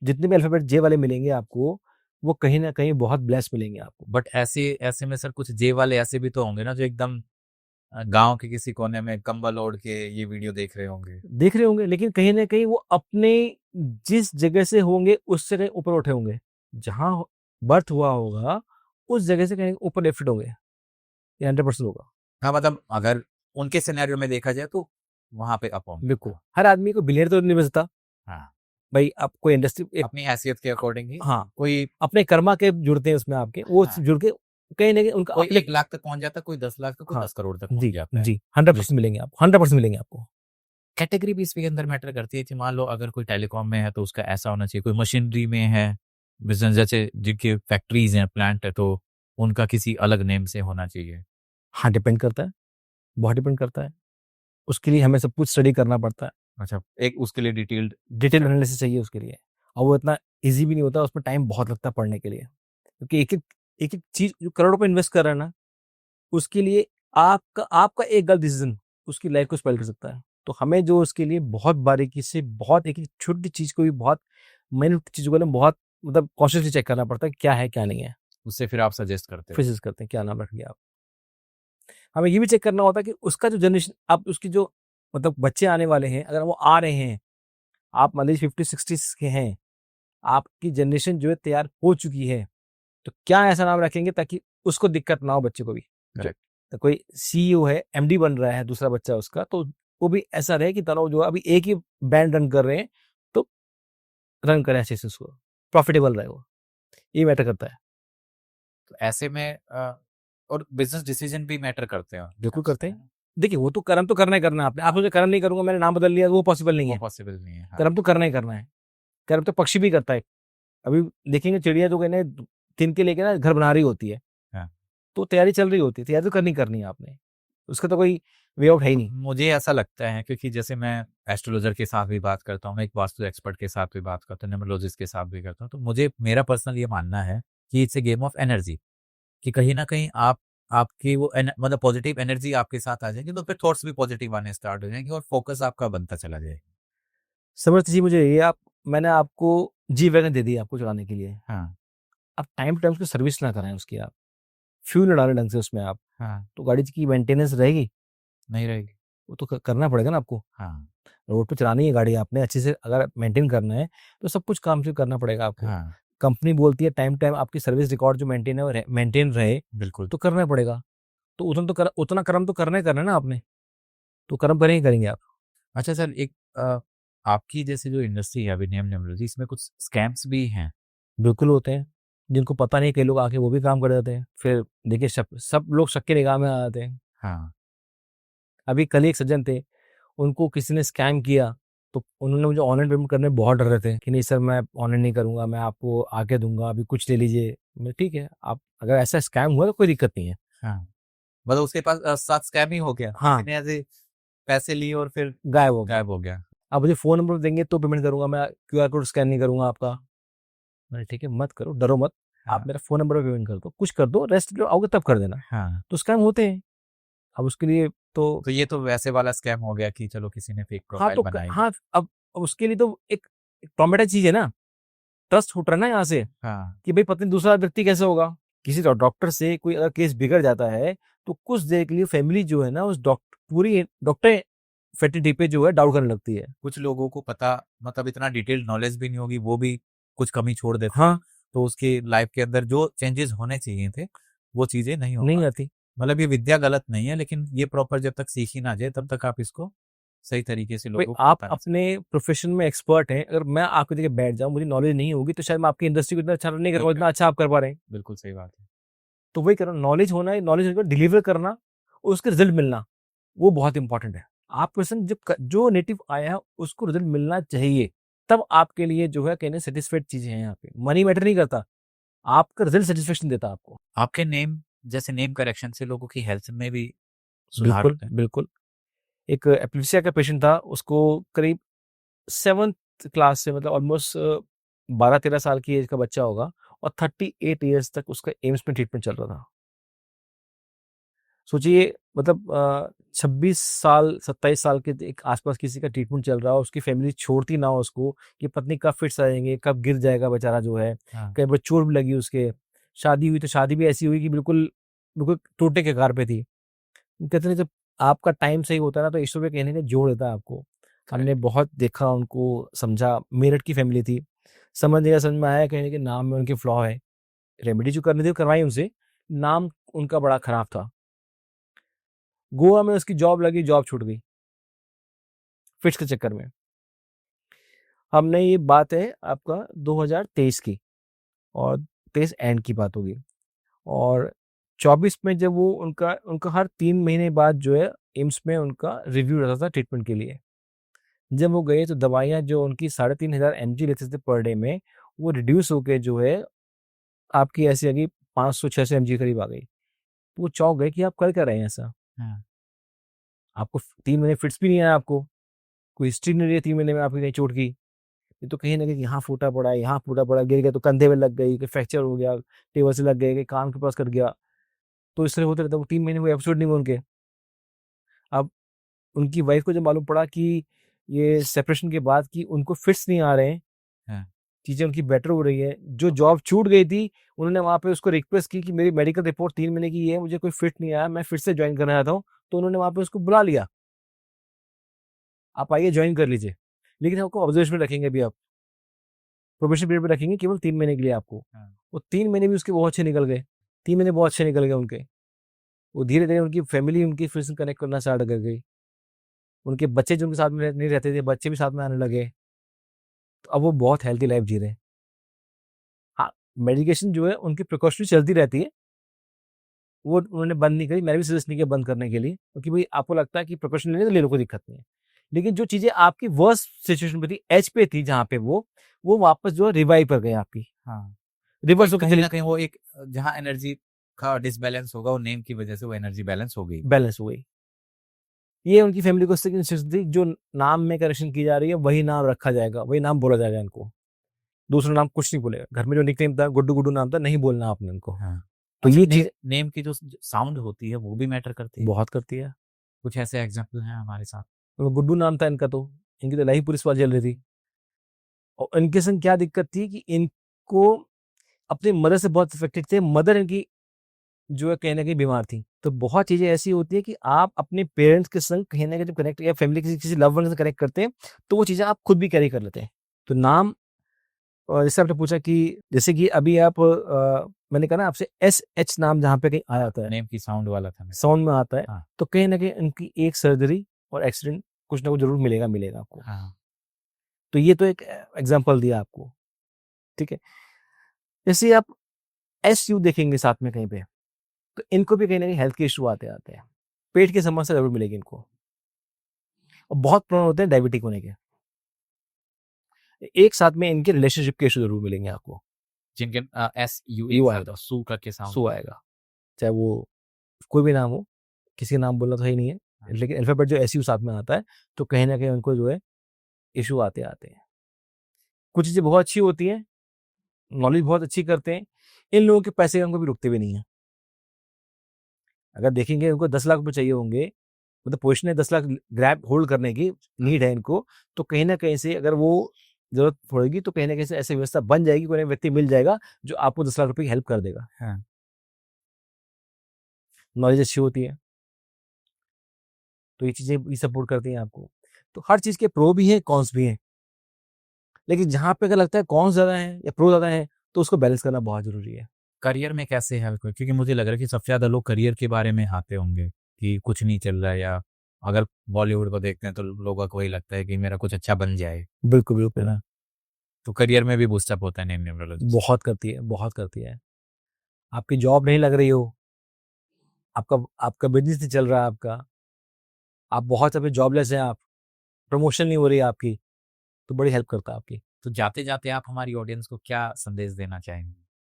जितने भी अल्फाबेट जे वाले मिलेंगे आपको, वो कहीं ना कहीं बहुत ब्लेस्ड मिलेंगे आपको।
बट ऐसे ऐसे में सर कुछ जे वाले ऐसे भी तो होंगे ना, जो एकदम गांव के किसी कोने में कंबल ओढ़ के ये वीडियो देख रहे होंगे।
देख रहे होंगे, लेकिन कहीं ना कहीं वो अपने जिस जगह से होंगे उससे कहीं ऊपर उठे होंगे, जहां बर्थ हुआ होगा उस जगह से कहीं ऊपर लिफ्टेड होंगे, ये 100% होगा।
हाँ, मतलब अगर उनके सिनेरियो में देखा जाए तो वहां पे अप होंगे।
बिल्कुल, हर आदमी को बिलियनर तो नहीं बन सकता
हाँ,
भाई। आप कोई इंडस्ट्री एक,
अपनी हैसियत के अकॉर्डिंग ही
हाँ,
कोई।
अपने कर्मा के जुड़ते हैं उसमें आपके, वो
हाँ,
जुड़ के कहीं ना कहीं उनका
कोई
अपने।
1 लाख तक पहुंच जाता है, कोई 10 लाख तक, कोई
हाँ
10 करोड़ तक पहुंच
जी,
जाता है।
जी 100% मिलेंगे आपको, 100% मिलेंगे आपको।
कैटेगरी भी इसके अंदर मैटर करती है कि मान लो अगर कोई टेलीकॉम में है तो उसका ऐसा होना चाहिए, कोई मशीनरी में है, बिजनेस जैसे जिनकी फैक्ट्रीज हैं, प्लांट है, तो उनका किसी अलग नेम से होना चाहिए।
हाँ, डिपेंड करता है, बहुत डिपेंड करता है। उसके लिए हमें सब कुछ स्टडी करना पड़ता है,
अच्छा, एक उसके लिए डिटेल्ड।
डिटेल एनालिसिस चाहिए उसके लिए, और वो इतना इजी भी नहीं होता, उसमें टाइम बहुत लगता है पढ़ने के लिए। क्योंकि एक एक चीज जो करोड़ों पे इन्वेस्ट कर रहा है ना, उसके लिए आपका एक गलत डिसीजन उसकी लाइफ को स्पॉइल कर सकता है। तो हमें जो उसके लिए बहुत बारीकी से, बहुत एक एक छोटी चीज को भी, बहुत माइन्यूट चीज को ना, बहुत मतलब कॉन्शियसली चेक करना पड़ता है क्या है क्या नहीं है।
उससे फिर आप सजेस्ट करते हो।
फिर सजेस्ट करते हैं क्या नाम रखेंगे आप। हमें ये भी चेक करना होता है कि उसका जो जनरेशन, आप उसकी जो मतलब बच्चे आने वाले हैं, अगर वो आ रहे हैं, आप मान लीजिए 50-60 के हैं, आपकी जनरेशन जो है तैयार हो चुकी है, तो क्या ऐसा नाम रखेंगे ताकि उसको दिक्कत ना हो, बच्चे को भी। जो
करेक्ट।
तो कोई सीईओ है, एमडी बन रहा है दूसरा बच्चा उसका, तो वो भी ऐसा रहे कि दोनों जो अभी एक ही बैंड रन कर रहे हैं, तो रन करें अच्छे से, उसको प्रॉफिटेबल रहे वो, ये मैटर करता है।
तो ऐसे में और बिजनेस डिसीजन भी मैटर करते हैं मेरे
बिल्कुल
ख्याल से,
करते
है
हैं।
ना?
देखिए, वो तो कर्म तो करना ही करना है आपने, आप सोचे कर्म नहीं करूंगा, मैंने नाम बदल लिया, वो पॉसिबल नहीं
वो
है।
पॉसिबल नहीं है। हाँ
कर्म तो करना ही करना है। कर्म तो पक्षी भी करता है। अभी देखेंगे चिड़िया जो कहने तिनके लेके ना घर बना रही होती है,
हाँ।
तो तैयारी चल रही होती है, तैयारी तो करनी है आपने, उसका तो कोई वे आउट है ही नहीं।
मुझे ऐसा लगता है, क्योंकि जैसे मैं एस्ट्रोलॉजर के साथ भी बात करता हूँ, मैं एक वास्तु एक्सपर्ट के साथ भी बात करता हूँ, न्यूमरोलॉजिस्ट के साथ भी करता हूँ, तो मुझे मेरा पर्सनल ये मानना है कि it's a game of energy. कि कहीं ना कहीं आपकी वो मतलब पॉजिटिव एनर्जी आपके साथ आ जाएगी, तो फिर थॉट्स भी पॉजिटिव आने स्टार्ट हो जाएंगे और फोकस आपका बनता चला जाएगा।
समर्थ जी, मुझे ये आप, मैंने आपको जी वैगन दे दी आपको चलाने के लिए,
हाँ
आप टाइम टू टाइम उसकी सर्विस ना कराएं उसकी, आप फ्यूल ना डालें ढंग से उसमें आप,
हाँ,
तो गाड़ी की मेंटेनेंस रहेगी।
नहीं रहेगी।
वो तो करना पड़ेगा ना आपको।
हाँ
रोड पे चलानी है गाड़ी आपने अच्छे से, अगर मेंटेन करना है तो सब कुछ काम से करना पड़ेगा आपको।
हाँ
कंपनी बोलती है टाइम टाइम आपकी सर्विस रिकॉर्ड जो मेंटेन है, मेंटेन रहे,
बिल्कुल।
तो करना पड़ेगा। तो उतना कर्म तो करना ही करना है ना आपने, तो कर्म करेंगे ही करेंगे आप।
अच्छा सर, एक आपकी जैसे जो इंडस्ट्री है अभी नेम न्यूमरोलॉजी, इसमें कुछ स्कैम्स भी हैं?
बिल्कुल होते हैं, जिनको पता नहीं, कई लोग आके वो भी काम कर जाते हैं, फिर देखिए सब लोग शक की निगाह में आ जाते हैं।
हाँ।
अभी कल ही एक सज्जन थे, उनको किसी ने स्कैम किया, तो उन्होंने मुझे ऑनलाइन पेमेंट करने में बहुत डर रहे थे कि नहीं सर मैं ऑनलाइन नहीं करूँगा, मैं आपको आके दूँगा, अभी कुछ ले लीजिए। मैं ठीक है, आप अगर ऐसा स्कैम हुआ तो कोई दिक्कत नहीं है।
हाँ, मतलब उसके पास साथ स्कैम ही हो गया,
हाँ,
किसी ने ऐसे पैसे लिए और फिर
गायब हो गया।
गायब हो गया।
आप मुझे फ़ोन नंबर देंगे तो पेमेंट करूँगा, मैं क्यूआर कोड स्कैन नहीं करूँगा आपका। मैंने ठीक है, मत करो, डरो मत, आप
हाँ।
मेरा फ़ोन नंबर पे पेमेंट कर दो, कुछ कर दो, रेस्ट जब आओगे तब कर देना।
हाँ,
तो स्कैम होते हैं, अब उसके लिए तो
तो ये तो वैसे वाला स्कैम हो गया कि चलो किसी ने फेक
हाँ,
प्रोफाइल
तो
बनाई।
हाँ, अब उसके लिए तो एक ट्रॉमेटाइज़ चीज़ है ना, ट्रस्ट उठ रहा है ना यहाँ से
हाँ।
कि भाई पता नहीं दूसरा व्यक्ति कैसे होगा। किसी डॉक्टर से कोई अगर केस बिगड़ जाता है, तो कुछ देर के लिए फैमिली जो है ना उस पूरी डॉक्टर फैटिटी पे जो है डाउट करने लगती है।
कुछ लोगों को पता, मतलब इतना डिटेल्ड नॉलेज भी नहीं होगी, वो भी कुछ कमी छोड़ देते हैं,
हाँ,
तो उसकी लाइफ के अंदर जो चेंजेस होने चाहिए थे वो चीजें नहीं हो
नहीं
पाती।
आती।
मतलब ये विद्या गलत नहीं है, लेकिन ये प्रॉपर जब तक सीखी ना जाए तब तक आप इसको सही तरीके से
भाई
लोगों को
आप
बता नहीं
अपने प्रोफ़ेशन में एक्सपर्ट हैं, अगर मैं आपकी जगह बैठ जाऊँ, मुझे नॉलेज नहीं होगी, तो शायद मैं आपकी इंडस्ट्री को इतना अच्छा नहीं कर पाऊँ,
सकते।
जितना अच्छा आप कर पा रहे हैं।
बिल्कुल सही बात है।
तो वही कह रहा हूँ, नॉलेज होना है, नॉलेज को डिलीवर करना और उसके रिज़ल्ट मिलना, वो बहुत इंपॉर्टेंट है। आप पर्सन जो नेटिव आया है, उसको रिज़ल्ट मिलना चाहिए, तब आपके लिए जो है कहने सैटिस्फाइड चीज़ें हैं यहाँ पे। मनी मैटर नहीं करता, आपका रिज़ल्ट सैटिस्फैक्शन देता है आपको।
आपके नेम, जैसे नेम करेक्शन से लोगों की हेल्थ में भी सुधार
बिल्कुल,
होता है?
बिल्कुल। एक एपिलेप्सिया का पेशेंट था, उसको करीब 7th क्लास से मतलब ऑलमोस्ट 12-13 साल की एज का बच्चा होगा और 38 इयर्स तक उसका एम्स में ट्रीटमेंट चल रहा था। सोचिए मतलब 26 साल, 27 साल के एक आस-पास किसी का ट्रीटमेंट चल रहा हो, उसकी फैमिली छोड़ती ना हो उसको कि पत्नी कब फिट्स आएँगे, कब गिर जाएगा बेचारा जो है,
हाँ।
कहीं पर चोट भी लगी उसके। शादी हुई तो शादी भी ऐसी हुई कि बिल्कुल बिल्कुल टूटने के कगार पे थी। कहते हैं जब आपका टाइम सही होता है ना तो ईश्वर भी कहीं न कहीं जोड़ देता है आपको। हमने बहुत देखा उनको, समझा, मेरठ की फैमिली थी। समझ में आया कहीं न कहीं नाम में उनके फ्लॉ है। रेमेडी जो करनी थी वो करवाई उनसे, नाम उनका बड़ा खराब था। गोवा में उसकी जॉब लगी, जॉब छूट गई, फिट्स के चक्कर में। हमने ये बात है आपका 2023 की और 23 एंड की बात होगी और 24 में जब वो उनका उनका हर 3 महीने बाद जो है एम्स में उनका रिव्यू रहता था ट्रीटमेंट के लिए। जब वो गए तो दवाइयाँ जो उनकी 3500 एमजी लेते थे पर डे में, वो रिड्यूस होके जो है आपकी ऐसी आ गई 500-600 एमजी करीब आ गई। वो चौंक गए कि आप कर क्या रहे हैं ऐसा?
हाँ।
आपको 3 महीने फिट्स भी नहीं आया आपको, कोई हिस्ट्री नहीं रही है 3 महीने में आपकी कहीं चोट की। ये तो कहीं न कहीं यहाँ फूटा पड़ा है, यहाँ फूटा पड़ा है, गिर गया तो कंधे में लग गई, कहीं फ्रैक्चर हो गया, टेबल से लग गए, कहीं कान के पास कट गया। तो इस तरह होते रहता है, वो 3 महीने कोई एपिसोड नहीं हुए उनके। अब उनकी वाइफ को जब मालूम पड़ा कि ये सेपरेशन के बाद कि उनको फिट्स नहीं आ रहे हैं,
हाँ।
चीज़ें उनकी बेटर हो रही है, जो जॉब छूट गई थी, उन्होंने वहाँ पे उसको रिक्वेस्ट की कि मेरी मेडिकल रिपोर्ट 3 महीने की है, मुझे कोई फिट नहीं आया, मैं फिर से जॉइन करना चाहता हूँ। तो उन्होंने वहाँ पे उसको बुला लिया, आप आइए जॉइन कर लीजिए। लेकिन आपको ऑब्जर्वेशन में रखेंगे अभी आप, प्रोबेशन पीरियड पे रखेंगे केवल 3 महीने के लिए आपको।
हाँ।
वो 3 महीने भी उसके बहुत अच्छे निकल गए, 3 महीने बहुत अच्छे निकल गए उनके। वो धीरे-धीरे उनकी फैमिली उनकी फिर से कनेक्ट करना स्टार्ट कर गई। उनके बच्चे जो उनके साथ में नहीं रहते थे, बच्चे भी साथ में आने लगे। तो अब वो बहुत हेल्थी लाइफ जी रहे हैं। हाँ, मेडिकेशन जो है उनकी प्रिकॉशनरी चलती रहती है, वो उन्होंने बंद नहीं करी, मैंने भी सजेस्ट नहीं किया बंद करने के लिए, क्योंकि भई आपको लगता है कि प्रिकॉशन लेनी है तो ले लो, कोई दिक्कत नहीं है। लेकिन जो चीज़ें आपकी वर्स्ट सिचुएशन पे थी, एज पे थी जहाँ पे वो वापस जो है रिवाइव कर गई आपकी,
हाँ।
रिवर्स होके
कहीं
चली,
ना कहीं वो एक, जहाँ एनर्जी का डिसबैलेंस होगा, वो नेम की वजह से वो एनर्जी बैलेंस हो गई।
बैलेंस हो गई। ये उनकी फैमिली को इससे इंस्ट्रक्शन थी, जो नाम में करेक्शन की जा रही है, वही नाम रखा जाएगा, वही नाम बोला जाएगा इनको। दूसरा नाम कुछ नहीं बोलेगा। घर में जो निकनेम था, गुड्डू गुड्डू नाम था, नहीं बोलना आपने इनको।
हाँ।
तो
अच्छा,
ये चीज़
नेम की जो साउंड होती है वो भी मैटर करती है?
बहुत करती है।
कुछ ऐसे एग्जाम्पल हैं हमारे साथ?
तो गुड्डू नाम था इनका तो, इनकी तो लाइफ पूरी इस बात चल रही थी। और इनके संग क्या दिक्कत थी कि इनको अपनी मदर से बहुत अफेक्टेड थे। मदर इनकी जो है कहीं न कहीं बीमार थी। तो बहुत चीज़ें ऐसी होती हैं कि आप अपने पेरेंट्स के संग कहीं न कहीं जब कनेक्ट या फैमिली किसी किसी लव्ड वन से कनेक्ट करते हैं, तो वो चीज़ें आप खुद भी कैरी कर लेते हैं। तो नाम और जैसे आपने पूछा कि जैसे कि अभी आप मैंने कहा ना आपसे SH नाम जहाँ पे कहीं आ जाता है,
नेम की साउंड वाला था
साउंड में आता है,
हाँ।
तो कहीं ना कहीं उनकी एक सर्जरी और एक्सीडेंट कुछ ना कुछ जरूर मिलेगा आपको।
हाँ
तो ये तो एक एग्जांपल दिया आपको, ठीक है। जैसे आप SU देखेंगे साथ में कहीं पे, तो इनको भी कहीं ना कहीं हेल्थ के इशू आते आते हैं, पेट की समस्या जरूर मिलेगी इनको, और बहुत प्रॉब्लम होते हैं डायबिटिक होने के। एक साथ में इनके रिलेशनशिप के इशू जरूर मिलेंगे आपको।
जिनके SU
यू
एक
आएगा,
साथ सू करके साउंड
सू आएगा, चाहे वो कोई भी नाम हो, किसी का नाम बोलना तो सही नहीं है, लेकिन अल्फाबेट जो SU साथ में आता है तो कहीं ना कहीं उनको जो है इशू आते आते हैं। कुछ चीजें बहुत अच्छी होती हैं, नॉलेज बहुत अच्छी करते हैं, इन लोगों के पैसे उनको भी रुकते भी नहीं है। अगर देखेंगे उनको 10 लाख रुपए चाहिए होंगे, मतलब पोजिशन है 10 लाख ग्रैब होल्ड करने की नीड है इनको, तो कहीं ना कहीं से अगर वो जरूरत पड़ेगी तो कहीं ना कहीं से ऐसी व्यवस्था बन जाएगी, कोई ना व्यक्ति मिल जाएगा जो आपको 10 लाख रुपए की हेल्प कर देगा।
हाँ।
नॉलेज अच्छी होती है तो ये चीजें भी सपोर्ट करती हैं आपको। तो हर चीज के प्रो भी है, कॉन्स भी हैं, लेकिन जहां पे अगर लगता है कॉन्स ज्यादा है या प्रो ज्यादा है तो उसको बैलेंस करना बहुत जरूरी है।
करियर में कैसे हेल्प हो, क्योंकि मुझे लग रहा है कि सबसे ज्यादा लोग करियर के बारे में आते होंगे कि कुछ नहीं चल रहा है, या अगर बॉलीवुड को देखते हैं तो लोगों को वही लगता है कि मेरा कुछ अच्छा बन जाए,
बिल्कुल
है
बिल्कुल,
ना। तो करियर में भी बूस्टअप होता है नेम न्यूमरोलॉजी।
बहुत करती है, बहुत करती है। आपकी जॉब नहीं लग रही हो, आपका आपका बिजनेस नहीं चल रहा है, आपका आप बहुत समय जॉबलेस हैं, आप प्रमोशन नहीं हो रही है आपकी, तो बड़ी हेल्प करता है आपकी।
तो जाते जाते आप हमारी ऑडियंस को क्या संदेश देना चाहेंगे?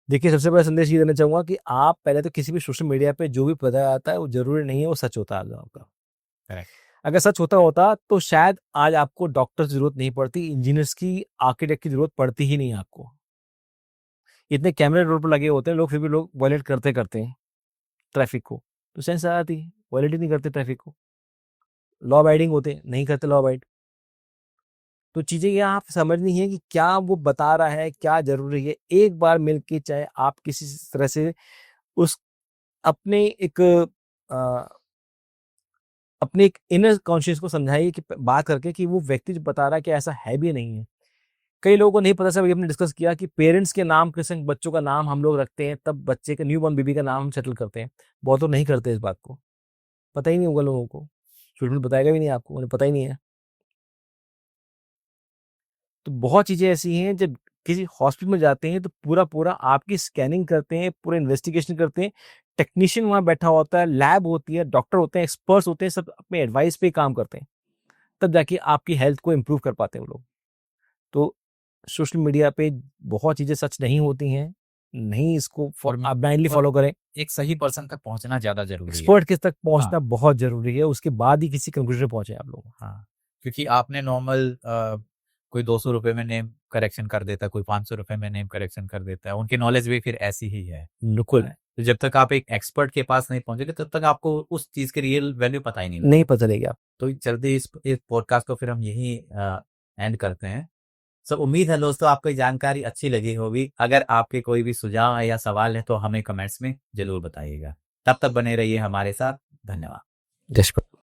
देखिए, सबसे बड़ा संदेश ये देना चाहूंगा कि आप पहले तो किसी भी सोशल मीडिया पे जो भी बताया जाता है वो जरूरी नहीं है वो सच होता है आपका।
करेक्ट।
अगर सच होता होता तो शायद आज आपको डॉक्टर की जरूरत नहीं पड़ती, इंजीनियर्स की, आर्किटेक्ट की जरूरत पड़ती ही नहीं आपको। इतने कैमरे रोड पर लगे होते हैं लोग, फिर भी लोग वायलेट करते करते हैं ट्रैफिक को, तो सेंस आ जाती है, वायलेट ही नहीं करते ट्रैफिक को। लॉ अबाइडिंग होते नहीं करते लॉ अबाइड। तो चीजें ये आप समझनी है कि क्या वो बता रहा है, क्या जरूरी है। एक बार मिलके चाहे आप किसी तरह से उस अपने एक अपने एक इनर कॉन्शियस को समझाइए कि बात करके कि वो व्यक्ति जो बता रहा है कि ऐसा है भी नहीं है। कई लोगों को नहीं पता, सब हमने डिस्कस किया कि पेरेंट्स के नाम के संग बच्चों का नाम हम लोग रखते हैं, तब बच्चे का, न्यू बॉर्न बेबी का नाम हम सेटल करते हैं। बहुत लोग नहीं करते इस बात को, पता ही नहीं होगा लोगों को, स्टूडेंट बताएगा भी नहीं आपको, उन्हें पता ही नहीं है। तो बहुत चीजें ऐसी हैं, जब किसी हॉस्पिटल में जाते हैं तो पूरा पूरा आपकी स्कैनिंग करते हैं, पूरा इन्वेस्टिगेशन करते हैं, टेक्नीशियन वहां बैठा होता है, लैब होती है, डॉक्टर होते हैं, एक्सपर्ट्स होते हैं, सब अपने एडवाइस पे काम करते हैं, तब जाके आपकी हेल्थ को इम्प्रूव कर पाते हैं वो लोग। तो सोशल मीडिया पे बहुत चीजें सच नहीं होती हैं, नहीं इसको
और
आप ब्लाइंडली फॉलो करें।
एक सही पर्सन तक पहुंचना ज्यादा जरूरी है।
एक्सपर्ट के तक पहुंचना बहुत जरूरी है, उसके बाद ही किसी कंक्लूजन पहुंचे आप लोग।
हाँ, क्योंकि आपने नॉर्मल कोई 200 रुपए में नेम करेक्शन कर देता है, कोई 500 रुपए में नेम करेक्शन कर देता है, उनकी नॉलेज भी फिर ऐसी ही है।
बिल्कुल
तो जब तक आप एक एक्सपर्ट के पास नहीं पहुंचेंगे तब तक आपको उस चीज की रियल वैल्यू पता ही नहीं लगेगी।
नहीं पता चलेगी आप।
तो जल्दी इस पॉडकास्ट को फिर हम यही एंड करते हैं। सब उम्मीद है दोस्तों आपको ये जानकारी अच्छी लगी होगी। अगर आपके कोई भी सुझाव है या सवाल है तो हमें कमेंट्स में जरूर बताइएगा। तब तक बने रहिए हमारे साथ। धन्यवाद।
जस्ट